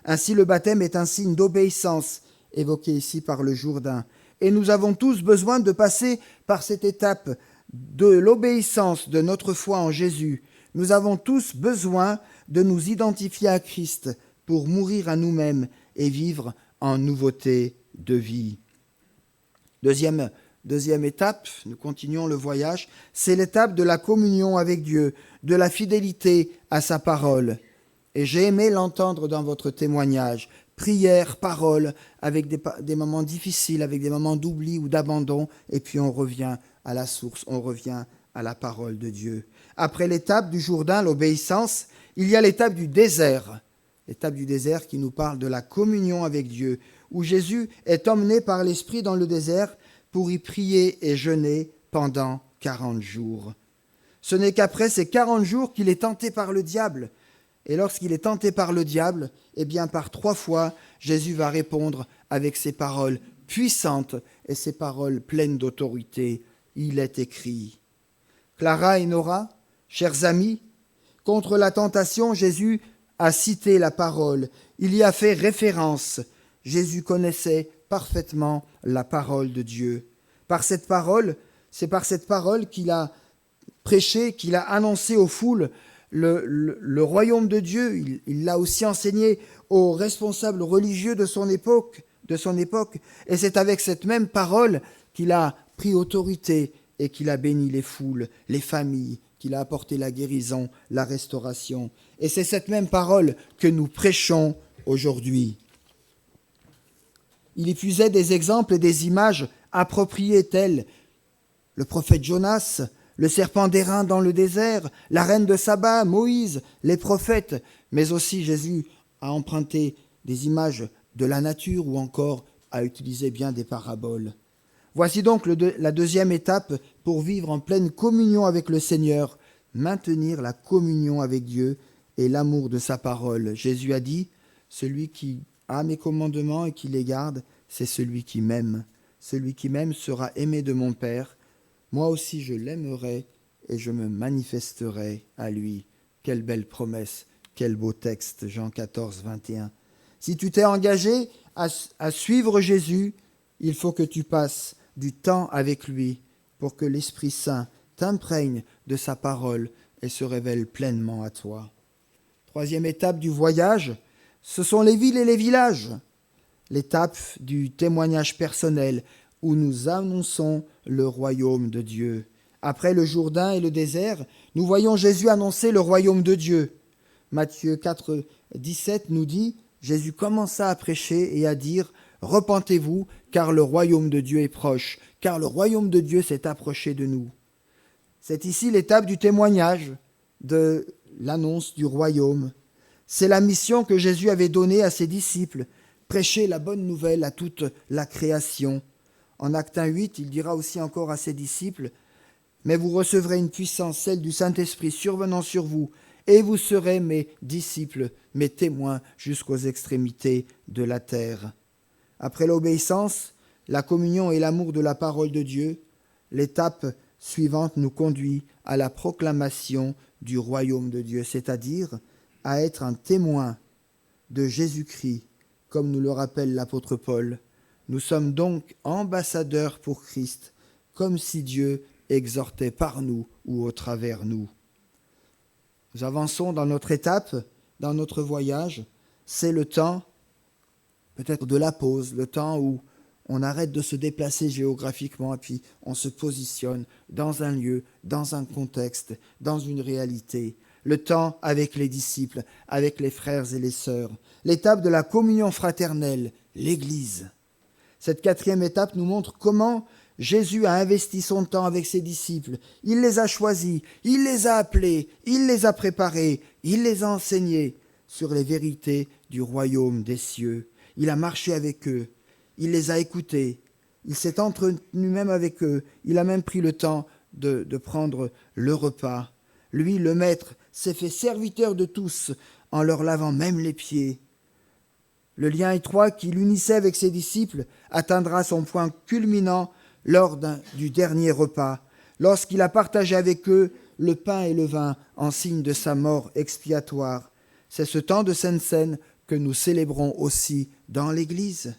[SPEAKER 4] Ainsi, le baptême est un signe d'obéissance, évoqué ici par le Jourdain. Et nous avons tous besoin de passer par cette étape de l'obéissance de notre foi en Jésus. Nous avons tous besoin de nous identifier à Christ pour mourir à nous-mêmes et vivre en nouveauté de vie. Deuxième étape, nous continuons le voyage, c'est l'étape de la communion avec Dieu, de la fidélité à sa parole. Et j'ai aimé l'entendre dans votre témoignage. Prière, parole, avec des moments difficiles, avec des moments d'oubli ou d'abandon, et puis on revient à la source, on revient à la parole de Dieu. Après l'étape du Jourdain, l'obéissance, il y a l'étape du désert. L'étape du désert qui nous parle de la communion avec Dieu, où Jésus est emmené par l'Esprit dans le désert pour y prier et jeûner pendant 40 jours. Ce n'est qu'après ces 40 jours qu'il est tenté par le diable. Et lorsqu'il est tenté par le diable, eh bien par 3 fois, Jésus va répondre avec ces paroles puissantes et ces paroles pleines d'autorité. Il est écrit. Clara et Nora, chers amis, contre la tentation, Jésus a cité la parole. Il y a fait référence. Jésus connaissait parfaitement la parole de Dieu. C'est par cette parole qu'il a prêché, qu'il a annoncé aux foules le royaume de Dieu. Il l'a aussi enseigné aux responsables religieux de son époque. Et c'est avec cette même parole qu'il a pris autorité et qu'il a béni les foules, les familles, qu'il a apporté la guérison, la restauration. Et c'est cette même parole que nous prêchons aujourd'hui. Il diffusait des exemples et des images appropriées telles le prophète Jonas, le serpent d'airain dans le désert, la reine de Saba, Moïse, les prophètes, mais aussi Jésus a emprunté des images de la nature ou encore a utilisé bien des paraboles. Voici donc la deuxième étape pour vivre en pleine communion avec le Seigneur, maintenir la communion avec Dieu et l'amour de sa parole. Jésus a dit, celui qui a mes commandements et qui les garde, c'est celui qui m'aime. Celui qui m'aime sera aimé de mon Père. Moi aussi je l'aimerai et je me manifesterai à lui. Quelle belle promesse, quel beau texte, Jean 14, 21. Si tu t'es engagé à suivre Jésus, il faut que tu passes du temps avec lui pour que l'Esprit Saint t'imprègne de sa parole et se révèle pleinement à toi. Troisième étape du voyage, ce sont les villes et les villages. L'étape du témoignage personnel où nous annonçons le royaume de Dieu. Après le Jourdain et le désert, nous voyons Jésus annoncer le royaume de Dieu. Matthieu 4, 17 nous dit, Jésus commença à prêcher et à dire, « Repentez-vous, car le royaume de Dieu est proche, car le royaume de Dieu s'est approché de nous. » C'est ici l'étape du témoignage, de l'annonce du royaume. C'est la mission que Jésus avait donnée à ses disciples, prêcher la bonne nouvelle à toute la création. En Actes 1, 8, il dira aussi encore à ses disciples, Mais vous recevrez une puissance, celle du Saint-Esprit, survenant sur vous, et vous serez mes disciples, mes témoins, jusqu'aux extrémités de la terre. » Après l'obéissance, la communion et l'amour de la parole de Dieu, l'étape suivante nous conduit à la proclamation du royaume de Dieu, c'est-à-dire à être un témoin de Jésus-Christ, comme nous le rappelle l'apôtre Paul. Nous sommes donc ambassadeurs pour Christ, comme si Dieu exhortait par nous ou au travers nous. Nous avançons dans notre étape, dans notre voyage. C'est le temps, peut-être de la pause, le temps où on arrête de se déplacer géographiquement et puis on se positionne dans un lieu, dans un contexte, dans une réalité. Le temps avec les disciples, avec les frères et les sœurs. L'étape de la communion fraternelle, l'Église. Cette 4e étape nous montre comment Jésus a investi son temps avec ses disciples. Il les a choisis, il les a appelés, il les a préparés, il les a enseignés sur les vérités du royaume des cieux. Il a marché avec eux, il les a écoutés, il s'est entretenu même avec eux, il a même pris le temps de prendre le repas. Lui, le Maître, s'est fait serviteur de tous en leur lavant même les pieds. Le lien étroit qui l'unissait avec ses disciples atteindra son point culminant lors du dernier repas, lorsqu'il a partagé avec eux le pain et le vin en signe de sa mort expiatoire. C'est ce temps de Sainte Seine que nous célébrons aussi dans l'Église.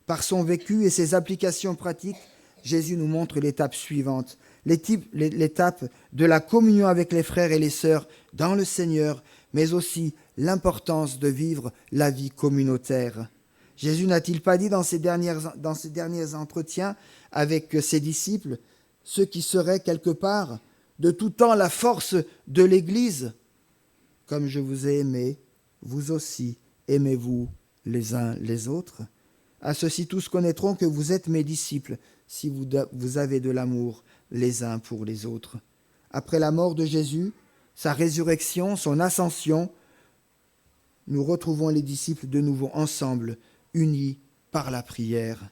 [SPEAKER 4] Par son vécu et ses applications pratiques, Jésus nous montre l'étape suivante, l'étape de la communion avec les frères et les sœurs dans le Seigneur, mais aussi l'importance de vivre la vie communautaire. Jésus n'a-t-il pas dit dans ses derniers entretiens avec ses disciples, ceux qui seraient quelque part de tout temps la force de l'Église ? Comme je vous ai aimé, vous aussi aimez-vous les uns les autres. À ceci tous connaîtront que vous êtes mes disciples, si vous avez de l'amour les uns pour les autres. Après la mort de Jésus, sa résurrection, son ascension, nous retrouvons les disciples de nouveau ensemble, unis par la prière.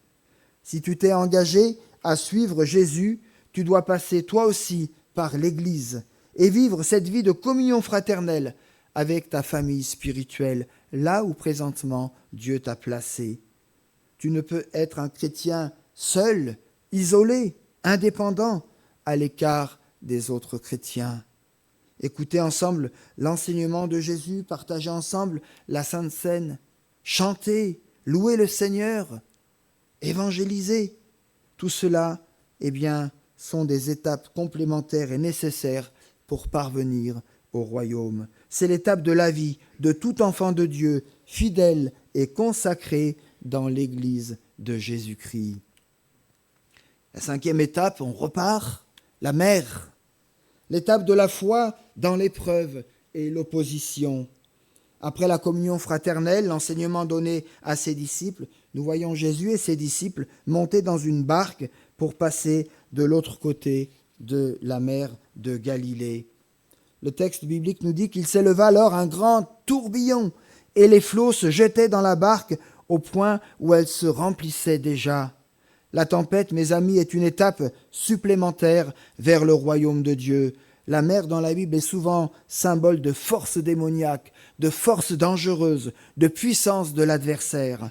[SPEAKER 4] Si tu t'es engagé à suivre Jésus, tu dois passer toi aussi par l'Église et vivre cette vie de communion fraternelle avec ta famille spirituelle, là où présentement Dieu t'a placé. Tu ne peux être un chrétien seul, isolé, indépendant, à l'écart des autres chrétiens. Écoutez ensemble l'enseignement de Jésus, partagez ensemble la Sainte Seine, chantez, louez le Seigneur, évangélisez. Tout cela, sont des étapes complémentaires et nécessaires pour parvenir au royaume. C'est l'étape de la vie de tout enfant de Dieu, fidèle et consacré dans l'Église de Jésus-Christ. La 5e étape, on repart, la mer. L'étape de la foi dans l'épreuve et l'opposition. Après la communion fraternelle, l'enseignement donné à ses disciples, nous voyons Jésus et ses disciples monter dans une barque pour passer de l'autre côté de la mer de Galilée. Le texte biblique nous dit qu'il s'éleva alors un grand tourbillon et les flots se jetaient dans la barque au point où elle se remplissait déjà. La tempête, mes amis, est une étape supplémentaire vers le royaume de Dieu. La mer dans la Bible est souvent symbole de force démoniaque, de force dangereuse, de puissance de l'adversaire.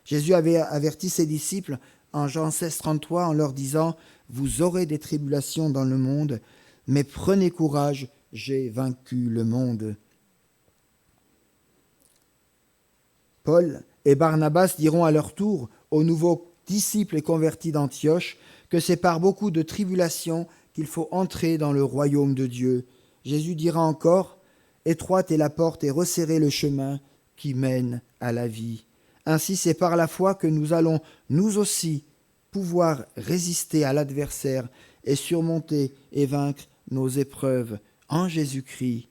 [SPEAKER 4] Jésus avait averti ses disciples en Jean 16, 33 en leur disant « Vous aurez des tribulations dans le monde, mais prenez courage, j'ai vaincu le monde. » Paul et Barnabas diront à leur tour aux nouveaux disciples et convertis d'Antioche que c'est par beaucoup de tribulations qu'il faut entrer dans le royaume de Dieu. Jésus dira encore « Étroite est la porte et resserré le chemin qui mène à la vie. » Ainsi, c'est par la foi que nous allons, nous aussi, pouvoir résister à l'adversaire et surmonter et vaincre nos épreuves en Jésus-Christ.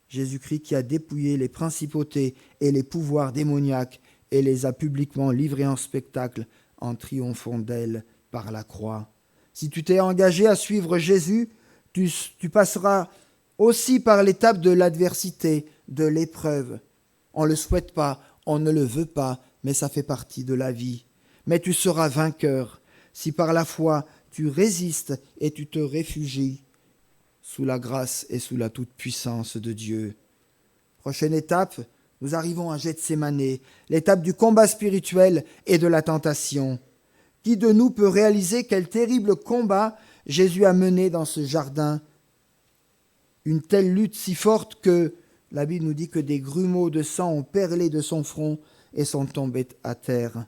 [SPEAKER 4] Jésus-Christ qui a dépouillé les principautés et les pouvoirs démoniaques et les a publiquement livrés en spectacle en triomphant d'elles par la croix. Si tu t'es engagé à suivre Jésus, tu passeras aussi par l'étape de l'adversité, de l'épreuve. On ne le souhaite pas, on ne le veut pas, mais ça fait partie de la vie. Mais tu seras vainqueur si par la foi tu résistes et tu te réfugies sous la grâce et sous la toute-puissance de Dieu. Prochaine étape, nous arrivons à Gethsémanée, l'étape du combat spirituel et de la tentation. Qui de nous peut réaliser quel terrible combat Jésus a mené dans ce jardin? Une telle lutte si forte que la Bible nous dit que des grumeaux de sang ont perlé de son front et sont tombés à terre.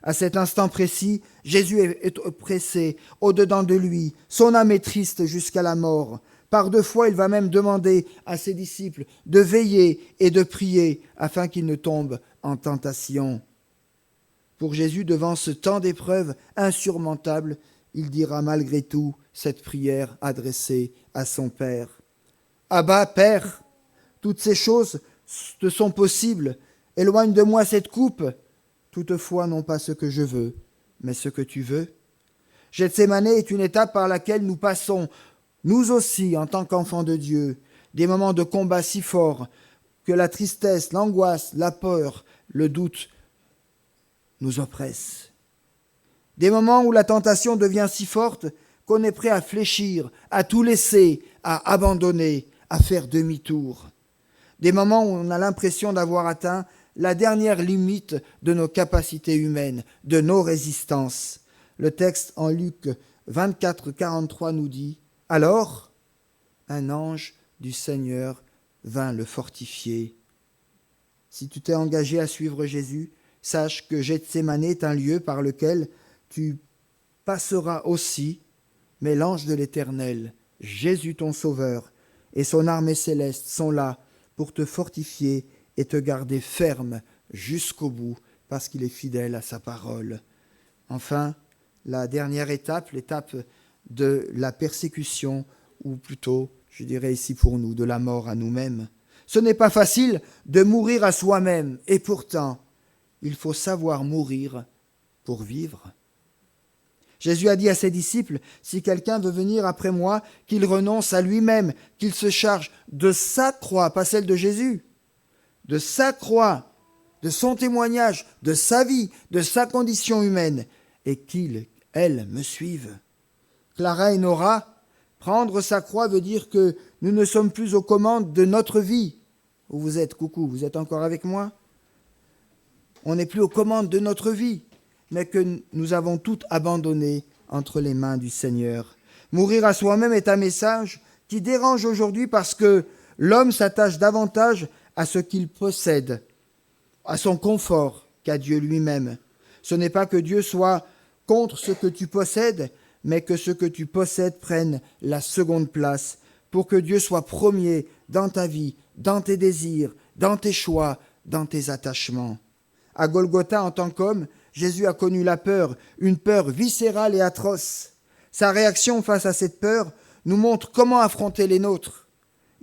[SPEAKER 4] À cet instant précis, Jésus est oppressé au-dedans de lui. Son âme est triste jusqu'à la mort. Par 2 fois, il va même demander à ses disciples de veiller et de prier afin qu'ils ne tombent en tentation. Pour Jésus, devant ce temps d'épreuve insurmontable, il dira malgré tout cette prière adressée à son Père. « Abba, Père, toutes ces choses te sont possibles. Éloigne de moi cette coupe. Toutefois, non pas ce que je veux, mais ce que tu veux. » Gethsémanée est une étape par laquelle nous passons, nous aussi, en tant qu'enfants de Dieu, des moments de combat si forts que la tristesse, l'angoisse, la peur, le doute nous oppressent. Des moments où la tentation devient si forte qu'on est prêt à fléchir, à tout laisser, à abandonner, à faire demi-tour. Des moments où on a l'impression d'avoir atteint la dernière limite de nos capacités humaines, de nos résistances. Le texte en Luc 24, 43 nous dit « Alors, un ange du Seigneur vint le fortifier. » Si tu t'es engagé à suivre Jésus, sache que Gethsémanée est un lieu par lequel tu passeras aussi, mais l'ange de l'Éternel, Jésus ton Sauveur, et son armée céleste sont là pour te fortifier et te garder ferme jusqu'au bout, parce qu'il est fidèle à sa parole. Enfin, la dernière étape, l'étape de la persécution, ou plutôt, je dirais ici pour nous, de la mort à nous-mêmes. Ce n'est pas facile de mourir à soi-même, et pourtant, il faut savoir mourir pour vivre. Jésus a dit à ses disciples, « Si quelqu'un veut venir après moi, qu'il renonce à lui-même, qu'il se charge de sa croix, pas celle de Jésus, de sa croix, de son témoignage, de sa vie, de sa condition humaine, et qu'il, elle, me suive. » Clara et Nora, prendre sa croix veut dire que nous ne sommes plus aux commandes de notre vie. Où vous êtes, coucou, vous êtes encore avec moi? On n'est plus aux commandes de notre vie, mais que nous avons tout abandonné entre les mains du Seigneur. Mourir à soi-même est un message qui dérange aujourd'hui parce que l'homme s'attache davantage à ce qu'il possède, à son confort, qu'à Dieu lui-même. Ce n'est pas que Dieu soit contre ce que tu possèdes, mais que ce que tu possèdes prenne la seconde place, pour que Dieu soit premier dans ta vie, dans tes désirs, dans tes choix, dans tes attachements. À Golgotha, en tant qu'homme, Jésus a connu la peur, une peur viscérale et atroce. Sa réaction face à cette peur nous montre comment affronter les nôtres.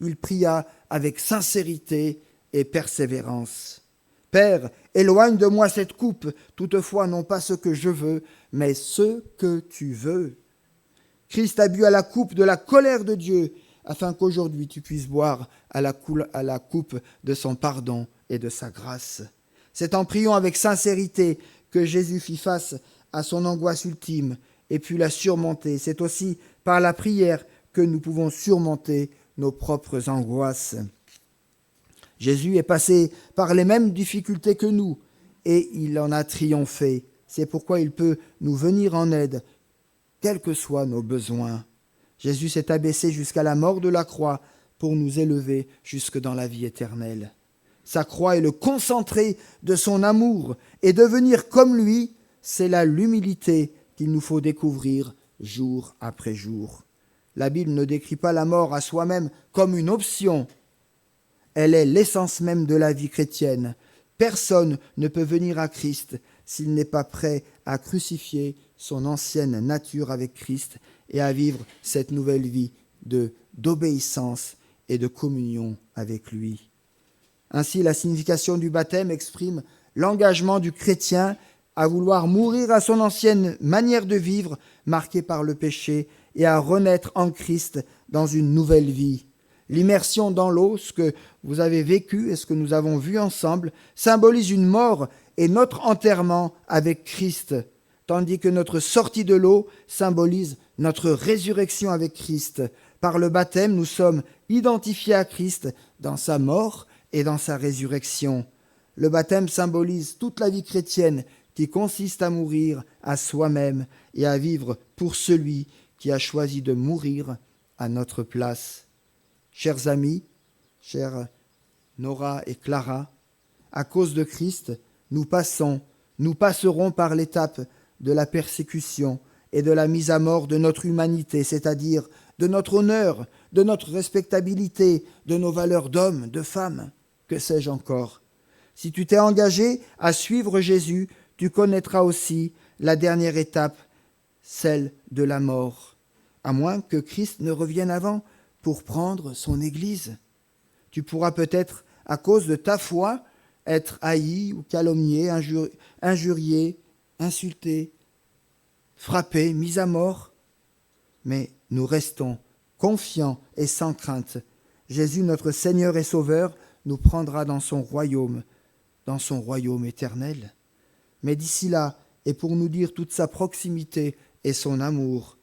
[SPEAKER 4] Il pria avec sincérité et persévérance. « Père, éloigne de moi cette coupe, toutefois non pas ce que je veux, mais ce que tu veux. » Christ a bu à la coupe de la colère de Dieu, afin qu'aujourd'hui tu puisses boire à la coupe de son pardon et de sa grâce. C'est en priant avec sincérité que Jésus fit face à son angoisse ultime et put la surmonter. C'est aussi par la prière que nous pouvons surmonter nos propres angoisses. Jésus est passé par les mêmes difficultés que nous et il en a triomphé. C'est pourquoi il peut nous venir en aide, quels que soient nos besoins. Jésus s'est abaissé jusqu'à la mort de la croix pour nous élever jusque dans la vie éternelle. Sa croix est le concentré de son amour et devenir comme lui, c'est là l'humilité qu'il nous faut découvrir jour après jour. La Bible ne décrit pas la mort à soi-même comme une option. Elle est l'essence même de la vie chrétienne. Personne ne peut venir à Christ s'il n'est pas prêt à crucifier son ancienne nature avec Christ et à vivre cette nouvelle vie d'obéissance et de communion avec lui. Ainsi, la signification du baptême exprime l'engagement du chrétien à vouloir mourir à son ancienne manière de vivre, marquée par le péché, et à renaître en Christ dans une nouvelle vie. L'immersion dans l'eau, ce que vous avez vécu et ce que nous avons vu ensemble, symbolise une mort et notre enterrement avec Christ, tandis que notre sortie de l'eau symbolise notre résurrection avec Christ. Par le baptême, nous sommes identifiés à Christ dans sa mort et dans sa résurrection. Le baptême symbolise toute la vie chrétienne qui consiste à mourir à soi-même et à vivre pour celui qui a choisi de mourir à notre place. Chers amis, chères Nora et Clara, à cause de Christ, nous passerons par l'étape de la persécution et de la mise à mort de notre humanité, c'est-à-dire de notre honneur, de notre respectabilité, de nos valeurs d'homme, de femme, que sais-je encore. Si tu t'es engagé à suivre Jésus, tu connaîtras aussi la dernière étape, celle de la mort, à moins que Christ ne revienne avant pour prendre son Église. Tu pourras peut-être, à cause de ta foi, être haï ou calomnié, injurié, insulté, frappé, mis à mort. Mais nous restons confiants et sans crainte. Jésus, notre Seigneur et Sauveur, nous prendra dans son royaume éternel. Mais d'ici là, et pour nous dire toute sa proximité et son amour,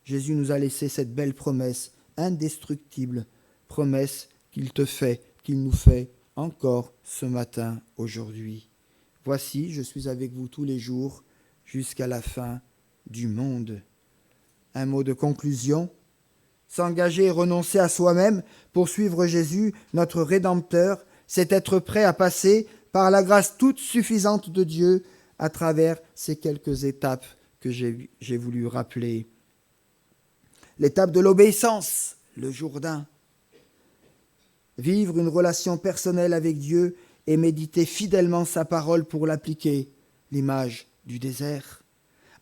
[SPEAKER 4] Jésus nous a laissé cette belle promesse indestructible, promesse qu'il nous fait encore ce matin, aujourd'hui. Voici, je suis avec vous tous les jours jusqu'à la fin du monde. Un mot de conclusion. S'engager et renoncer à soi-même pour suivre Jésus, notre Rédempteur, c'est être prêt à passer par la grâce toute suffisante de Dieu à travers ces quelques étapes que j'ai voulu rappeler. L'étape de l'obéissance, le Jourdain. Vivre une relation personnelle avec Dieu et méditer fidèlement sa parole pour l'appliquer, l'image du désert.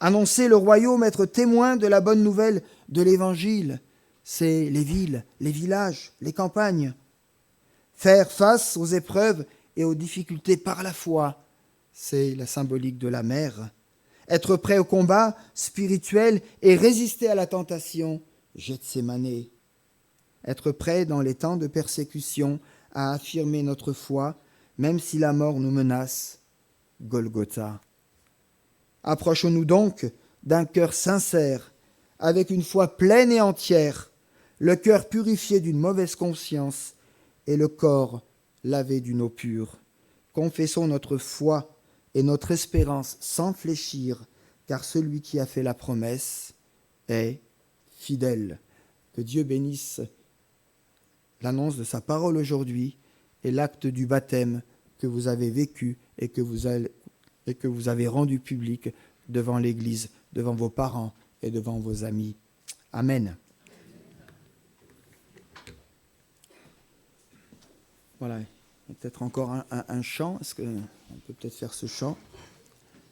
[SPEAKER 4] Annoncer le royaume, être témoin de la bonne nouvelle de l'Évangile, c'est les villes, les villages, les campagnes. Faire face aux épreuves et aux difficultés par la foi, c'est la symbolique de la mer. Être prêt au combat spirituel et résister à la tentation, Gethsémane. Être prêt dans les temps de persécution à affirmer notre foi, même si la mort nous menace, Golgotha. Approchons-nous donc d'un cœur sincère, avec une foi pleine et entière, le cœur purifié d'une mauvaise conscience et le corps lavé d'une eau pure. Confessons notre foi et notre espérance sans fléchir, car celui qui a fait la promesse est fidèle. Que Dieu bénisse l'annonce de sa parole aujourd'hui et l'acte du baptême que vous avez vécu et que vous avez rendu public devant l'Église, devant vos parents et devant vos amis. Amen. Voilà, il y a peut-être encore un chant. Est-ce qu'on peut peut-être faire ce chant?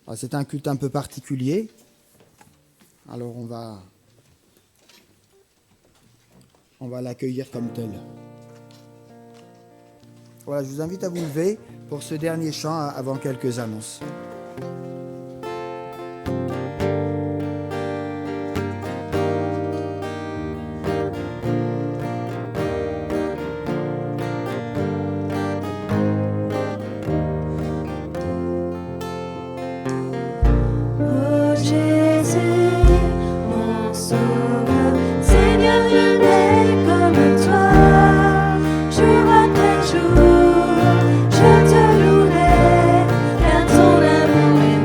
[SPEAKER 4] Alors, c'est un culte un peu particulier. Alors on va l'accueillir comme tel. Voilà, je vous invite à vous lever pour ce dernier chant avant quelques annonces.
[SPEAKER 6] Jour, je te louerai, car ton amour est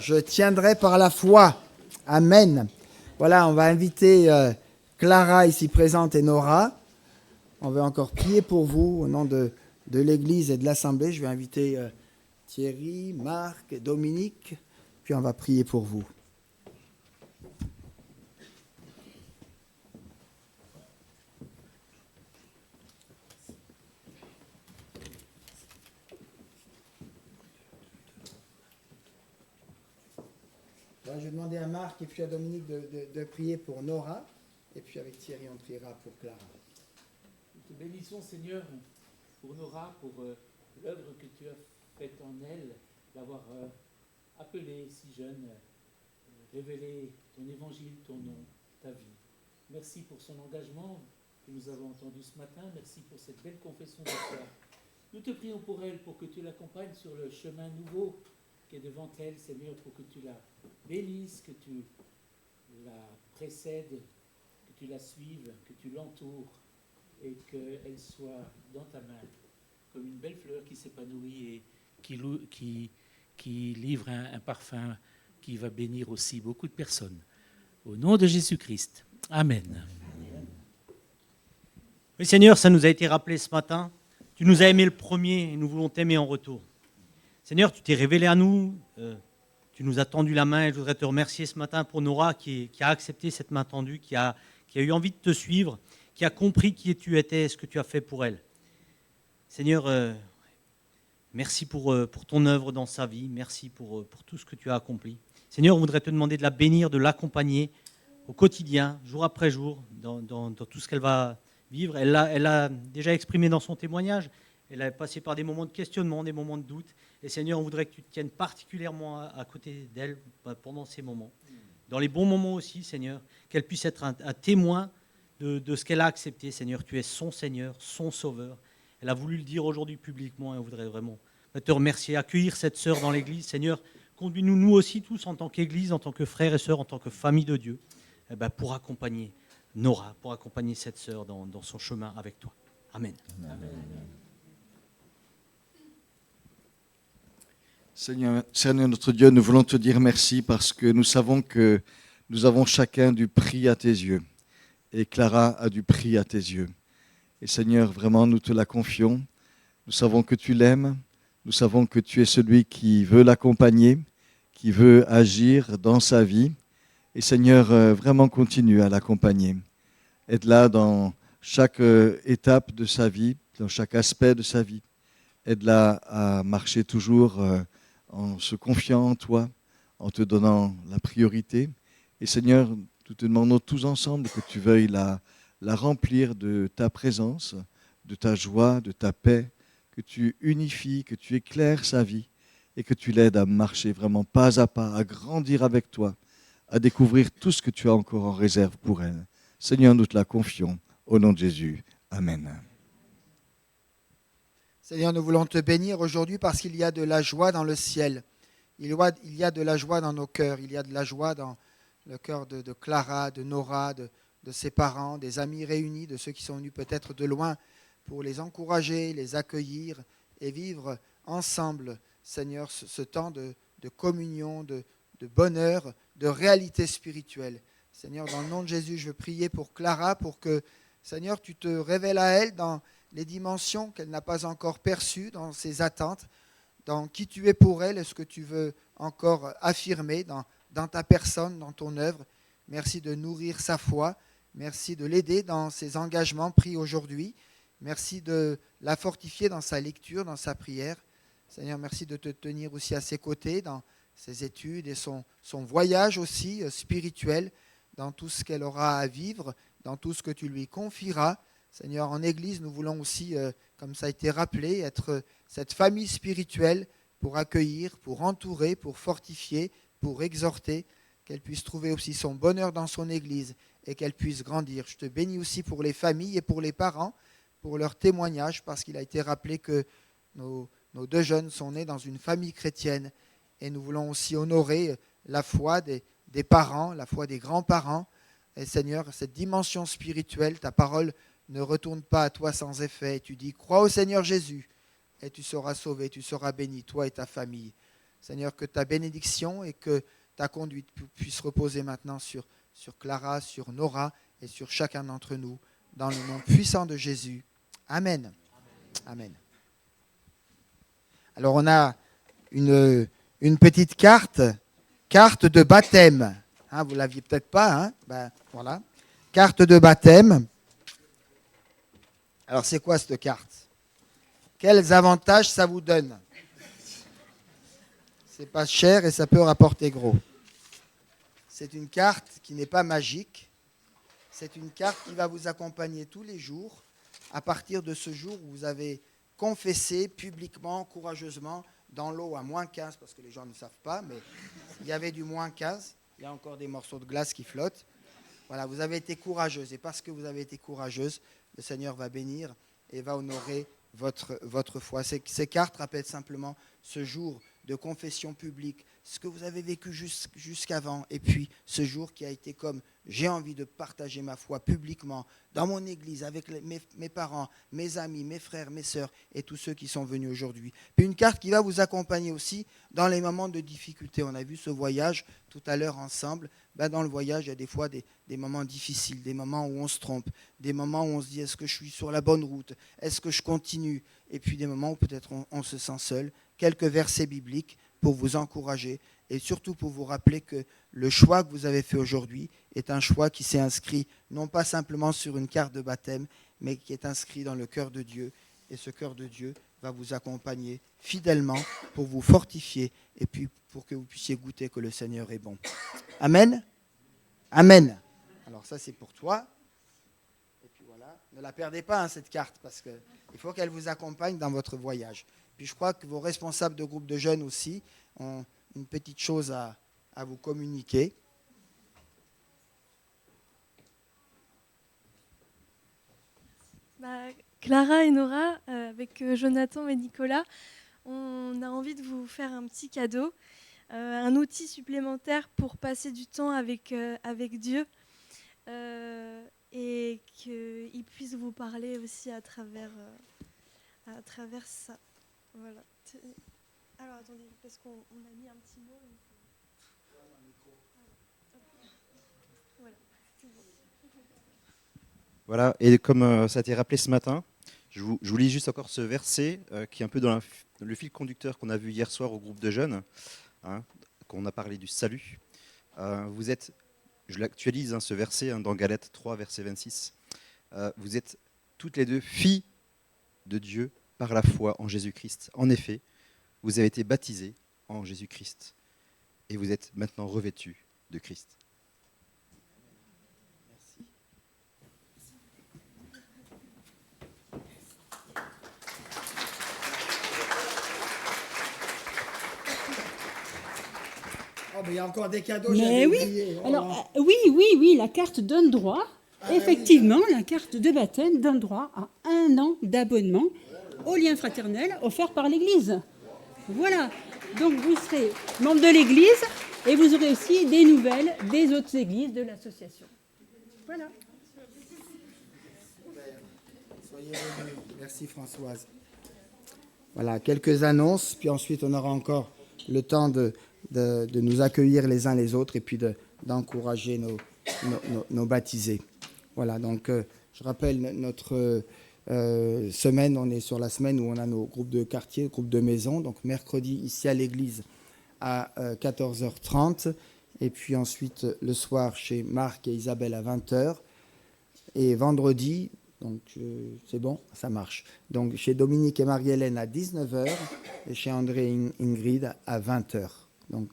[SPEAKER 4] je tiendrai par la foi. Amen. Voilà, on va inviter Clara ici présente et Nora. On va encore prier pour vous au nom de l'Église et de l'Assemblée. Je vais inviter Thierry, Marc et Dominique, puis on va prier pour vous. Je vais demander à Marc et puis à Dominique de prier pour Nora, et puis avec Thierry on priera pour Clara.
[SPEAKER 6] Nous te bénissons, Seigneur, pour Nora, pour l'œuvre que tu as faite en elle, d'avoir appelée si jeune, révélé ton évangile, ton nom, ta vie. Merci pour son engagement que nous avons entendu ce matin. Merci pour cette belle confession de foi. Nous te prions pour elle, pour que tu l'accompagnes sur le chemin nouveau qui est devant elle, Seigneur, pour que tu la bénisses, que tu la précèdes, que tu la suives, que tu l'entoures et qu'elle soit dans ta main comme une belle fleur qui s'épanouit et qui livre un parfum qui va bénir aussi beaucoup de personnes. Au nom de Jésus-Christ. Amen.
[SPEAKER 7] Oui, Seigneur, ça nous a été rappelé ce matin. Tu nous as aimés le premier et nous voulons t'aimer en retour. Seigneur, tu t'es révélé à nous, tu nous as tendu la main et je voudrais te remercier ce matin pour Nora qui a accepté cette main tendue, qui a eu envie de te suivre, qui a compris qui tu étais et ce que tu as fait pour elle. Seigneur, merci pour ton œuvre dans sa vie, merci pour tout ce que tu as accompli. Seigneur, on voudrait te demander de la bénir, de l'accompagner au quotidien, jour après jour, dans tout ce qu'elle va vivre. Elle a déjà exprimé dans son témoignage, elle a passé par des moments de questionnement, des moments de doute. Et Seigneur, on voudrait que tu te tiennes particulièrement à côté d'elle pendant ces moments. Dans les bons moments aussi, Seigneur, qu'elle puisse être un témoin de ce qu'elle a accepté. Seigneur, tu es son Seigneur, son Sauveur. Elle a voulu le dire aujourd'hui publiquement et on voudrait vraiment te remercier, accueillir cette sœur dans l'Église. Seigneur, conduis-nous, nous aussi tous, en tant qu'Église, en tant que frères et sœurs, en tant que famille de Dieu, pour accompagner Nora, pour accompagner cette sœur dans son chemin avec toi. Amen. Amen.
[SPEAKER 1] Seigneur notre Dieu, nous voulons te dire merci parce que nous savons que nous avons chacun du prix à tes yeux. Et Clara a du prix à tes yeux. Et Seigneur, vraiment, nous te la confions. Nous savons que tu l'aimes. Nous savons que tu es celui qui veut l'accompagner, qui veut agir dans sa vie. Et Seigneur, vraiment continue à l'accompagner. Aide-la dans chaque étape de sa vie, dans chaque aspect de sa vie. Aide-la à marcher toujours en se confiant en toi, en te donnant la priorité. Et Seigneur, nous te demandons tous ensemble que tu veuilles la remplir de ta présence, de ta joie, de ta paix, que tu unifies, que tu éclaires sa vie et que tu l'aides à marcher vraiment pas à pas, à grandir avec toi, à découvrir tout ce que tu as encore en réserve pour elle. Seigneur, nous te la confions. Au nom de Jésus. Amen.
[SPEAKER 4] Seigneur, nous voulons te bénir aujourd'hui parce qu'il y a de la joie dans le ciel. Il y a de la joie dans nos cœurs. Il y a de la joie dans le cœur de Clara, de Nora, de ses parents, des amis réunis, de ceux qui sont venus peut-être de loin pour les encourager, les accueillir et vivre ensemble, Seigneur, ce temps de communion, de bonheur, de réalité spirituelle. Seigneur, dans le nom de Jésus, je veux prier pour Clara, pour que, Seigneur, tu te révèles à elle dans les dimensions qu'elle n'a pas encore perçues, dans ses attentes, dans qui tu es pour elle et ce que tu veux encore affirmer dans ta personne, dans ton œuvre. Merci de nourrir sa foi. Merci de l'aider dans ses engagements pris aujourd'hui. Merci de la fortifier dans sa lecture, dans sa prière. Seigneur, merci de te tenir aussi à ses côtés dans ses études et son voyage aussi spirituel, dans tout ce qu'elle aura à vivre, dans tout ce que tu lui confieras. Seigneur, en Église, nous voulons aussi, comme ça a été rappelé, être cette famille spirituelle pour accueillir, pour entourer, pour fortifier, pour exhorter, qu'elle puisse trouver aussi son bonheur dans son Église et qu'elle puisse grandir. Je te bénis aussi pour les familles et pour les parents, pour leur témoignage, parce qu'il a été rappelé que nos deux jeunes sont nés dans une famille chrétienne et nous voulons aussi honorer la foi des parents, la foi des grands-parents. Et Seigneur, cette dimension spirituelle, ta parole ne retourne pas à toi sans effet. Tu dis, crois au Seigneur Jésus et tu seras sauvé, tu seras béni, toi et ta famille. Seigneur, que ta bénédiction et que ta conduite puisse reposer maintenant sur Clara, sur Nora et sur chacun d'entre nous, dans le nom puissant de Jésus. Amen. Amen. Alors on a une petite carte de baptême. Hein, vous ne l'aviez peut-être pas, hein? Voilà. Carte de baptême. Alors c'est quoi cette carte? Quels avantages ça vous donne? C'est pas cher et ça peut rapporter gros. C'est une carte qui n'est pas magique. C'est une carte qui va vous accompagner tous les jours à partir de ce jour où vous avez confessé publiquement, courageusement, dans l'eau à -15, parce que les gens ne savent pas, mais il y avait du -15. Il y a encore des morceaux de glace qui flottent. Voilà, vous avez été courageuse. Et parce que vous avez été courageuse, le Seigneur va bénir et va honorer votre foi. Ces cartes rappellent simplement ce jour de confession publique, ce que vous avez vécu jusqu'avant, et puis ce jour qui a été comme j'ai envie de partager ma foi publiquement dans mon église, avec mes parents, mes amis, mes frères, mes sœurs et tous ceux qui sont venus aujourd'hui. Puis une carte qui va vous accompagner aussi dans les moments de difficulté. On a vu ce voyage tout à l'heure ensemble. Dans le voyage, il y a des fois des moments difficiles, des moments où on se trompe, des moments où on se dit est-ce que je suis sur la bonne route, est-ce que je continue, et puis des moments où peut-être on se sent seul. Quelques versets bibliques pour vous encourager et surtout pour vous rappeler que le choix que vous avez fait aujourd'hui est un choix qui s'est inscrit non pas simplement sur une carte de baptême, mais qui est inscrit dans le cœur de Dieu. Et ce cœur de Dieu va vous accompagner fidèlement pour vous fortifier et puis pour que vous puissiez goûter que le Seigneur est bon. Amen. Amen. Alors ça c'est pour toi. Et puis voilà, ne la perdez pas cette carte parce qu'il faut qu'elle vous accompagne dans votre voyage. Puis je crois que vos responsables de groupe de jeunes aussi ont une petite chose à vous communiquer.
[SPEAKER 8] Clara et Nora, avec Jonathan et Nicolas, on a envie de vous faire un petit cadeau, un outil supplémentaire pour passer du temps avec Dieu et qu'il puisse vous parler aussi à travers ça. Voilà. Alors attendez, parce qu'on a mis un petit mot.
[SPEAKER 9] Voilà, et comme ça a été rappelé ce matin, je vous lis juste encore ce verset qui est un peu dans le fil conducteur qu'on a vu hier soir au groupe de jeunes, hein, qu'on a parlé du salut. Je l'actualise, ce verset dans Galates 3, verset 26. Vous êtes toutes les deux filles de Dieu par la foi en Jésus-Christ. En effet, vous avez été baptisés en Jésus-Christ et vous êtes maintenant revêtus de Christ.
[SPEAKER 4] Oh, mais il y a encore des cadeaux.
[SPEAKER 10] Mais oui,
[SPEAKER 4] oublié. Oh,
[SPEAKER 10] alors, oui, la carte donne droit. Effectivement, la carte de baptême donne droit à 1 an d'abonnement au lien fraternel offert par l'Église. Voilà, donc vous serez membre de l'Église et vous aurez aussi des nouvelles des autres églises de l'association. Voilà.
[SPEAKER 4] Soyez venus. Merci Françoise. Voilà, quelques annonces, puis ensuite on aura encore le temps de nous accueillir les uns les autres et puis d'encourager nos baptisés. Voilà, donc je rappelle notre semaine, on est sur la semaine où on a nos groupes de quartier, groupes de maison, donc mercredi ici à l'église à 14h30 et puis ensuite le soir chez Marc et Isabelle à 20h et vendredi, donc c'est bon, ça marche, donc chez Dominique et Marie-Hélène à 19h et chez André et Ingrid à 20h. Donc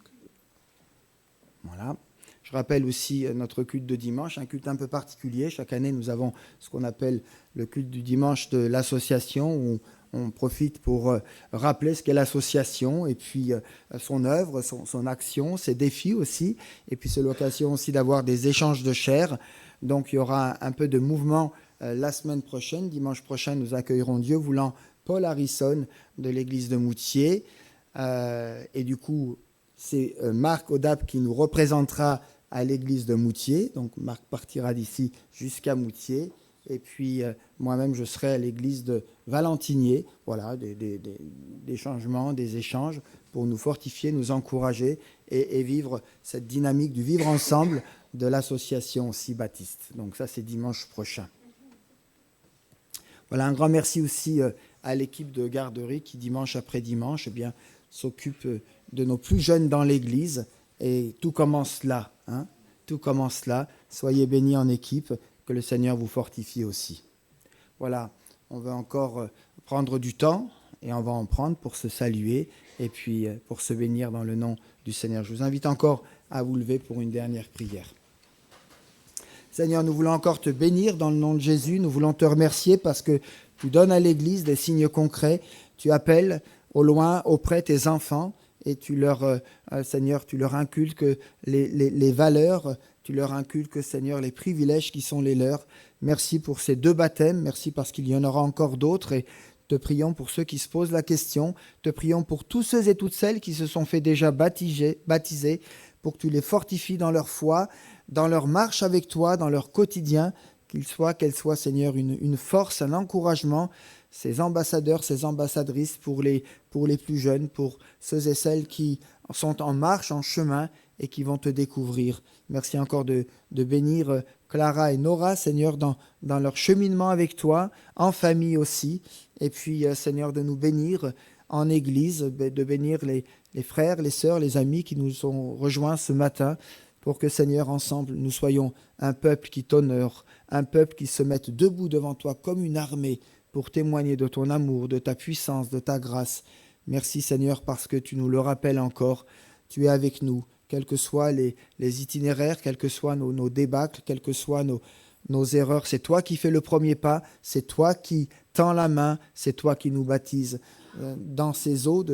[SPEAKER 4] voilà. Je rappelle aussi notre culte de dimanche, un culte un peu particulier. Chaque année, nous avons ce qu'on appelle le culte du dimanche de l'association, où on profite pour rappeler ce qu'est l'association, et puis son œuvre, son action, ses défis aussi. Et puis c'est l'occasion aussi d'avoir des échanges de chair. Donc il y aura un peu de mouvement la semaine prochaine. Dimanche prochain, nous accueillerons Dieu voulant Paul Harrison de l'église de Moutier. Et du coup, c'est Marc Audap qui nous représentera à l'église de Moutier. Donc Marc partira d'ici jusqu'à Moutier. Et puis moi-même, je serai à l'église de Valentinier. Voilà, des changements, des échanges pour nous fortifier, nous encourager et vivre cette dynamique du vivre ensemble de l'association aussi baptiste. Donc ça, c'est dimanche prochain. Voilà, un grand merci aussi à l'équipe de garderie qui, dimanche après dimanche, eh bien, s'occupe de nos plus jeunes dans l'Église. Et tout commence là. Tout commence là. Soyez bénis en équipe, que le Seigneur vous fortifie aussi. Voilà, on va encore prendre du temps et on va en prendre pour se saluer et puis pour se bénir dans le nom du Seigneur. Je vous invite encore à vous lever pour une dernière prière. Seigneur, nous voulons encore te bénir dans le nom de Jésus. Nous voulons te remercier parce que tu donnes à l'Église des signes concrets. Tu appelles au loin, auprès tes enfants et tu leur, Seigneur, tu leur inculques les valeurs, tu leur inculques, Seigneur, les privilèges qui sont les leurs. Merci pour ces 2 baptêmes. Merci parce qu'il y en aura encore d'autres et te prions pour ceux qui se posent la question. Te prions pour tous ceux et toutes celles qui se sont fait déjà baptiser, pour que tu les fortifies dans leur foi, dans leur marche avec toi, dans leur quotidien, qu'elle soit, Seigneur, une force, un encouragement, ces ambassadeurs, ces ambassadrices pour les plus jeunes, pour ceux et celles qui sont en marche, en chemin et qui vont te découvrir. Merci encore de bénir Clara et Nora, Seigneur, dans leur cheminement avec toi, en famille aussi. Et puis, Seigneur, de nous bénir en Église, de bénir les frères, les sœurs, les amis qui nous ont rejoints ce matin pour que, Seigneur, ensemble, nous soyons un peuple qui t'honore, un peuple qui se mette debout devant toi comme une armée pour témoigner de ton amour, de ta puissance, de ta grâce. Merci, Seigneur, parce que tu nous le rappelles encore. Tu es avec nous, quels que soient les itinéraires, quels que soient nos débâcles, quelles que soient nos erreurs. C'est toi qui fais le premier pas, c'est toi qui tends la main, c'est toi qui nous baptises dans ces eaux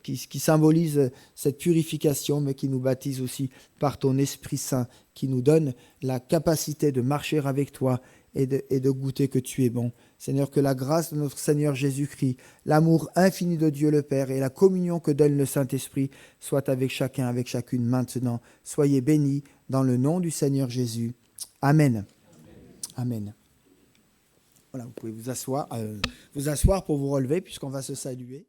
[SPEAKER 4] qui symbolisent cette purification, mais qui nous baptise aussi par ton Esprit Saint, qui nous donne la capacité de marcher avec toi et de goûter que tu es bon. Seigneur, que la grâce de notre Seigneur Jésus-Christ, l'amour infini de Dieu le Père et la communion que donne le Saint-Esprit soient avec chacun, avec chacune maintenant. Soyez bénis dans le nom du Seigneur Jésus. Amen. Amen. Voilà, vous pouvez vous asseoir pour vous relever puisqu'on va se saluer.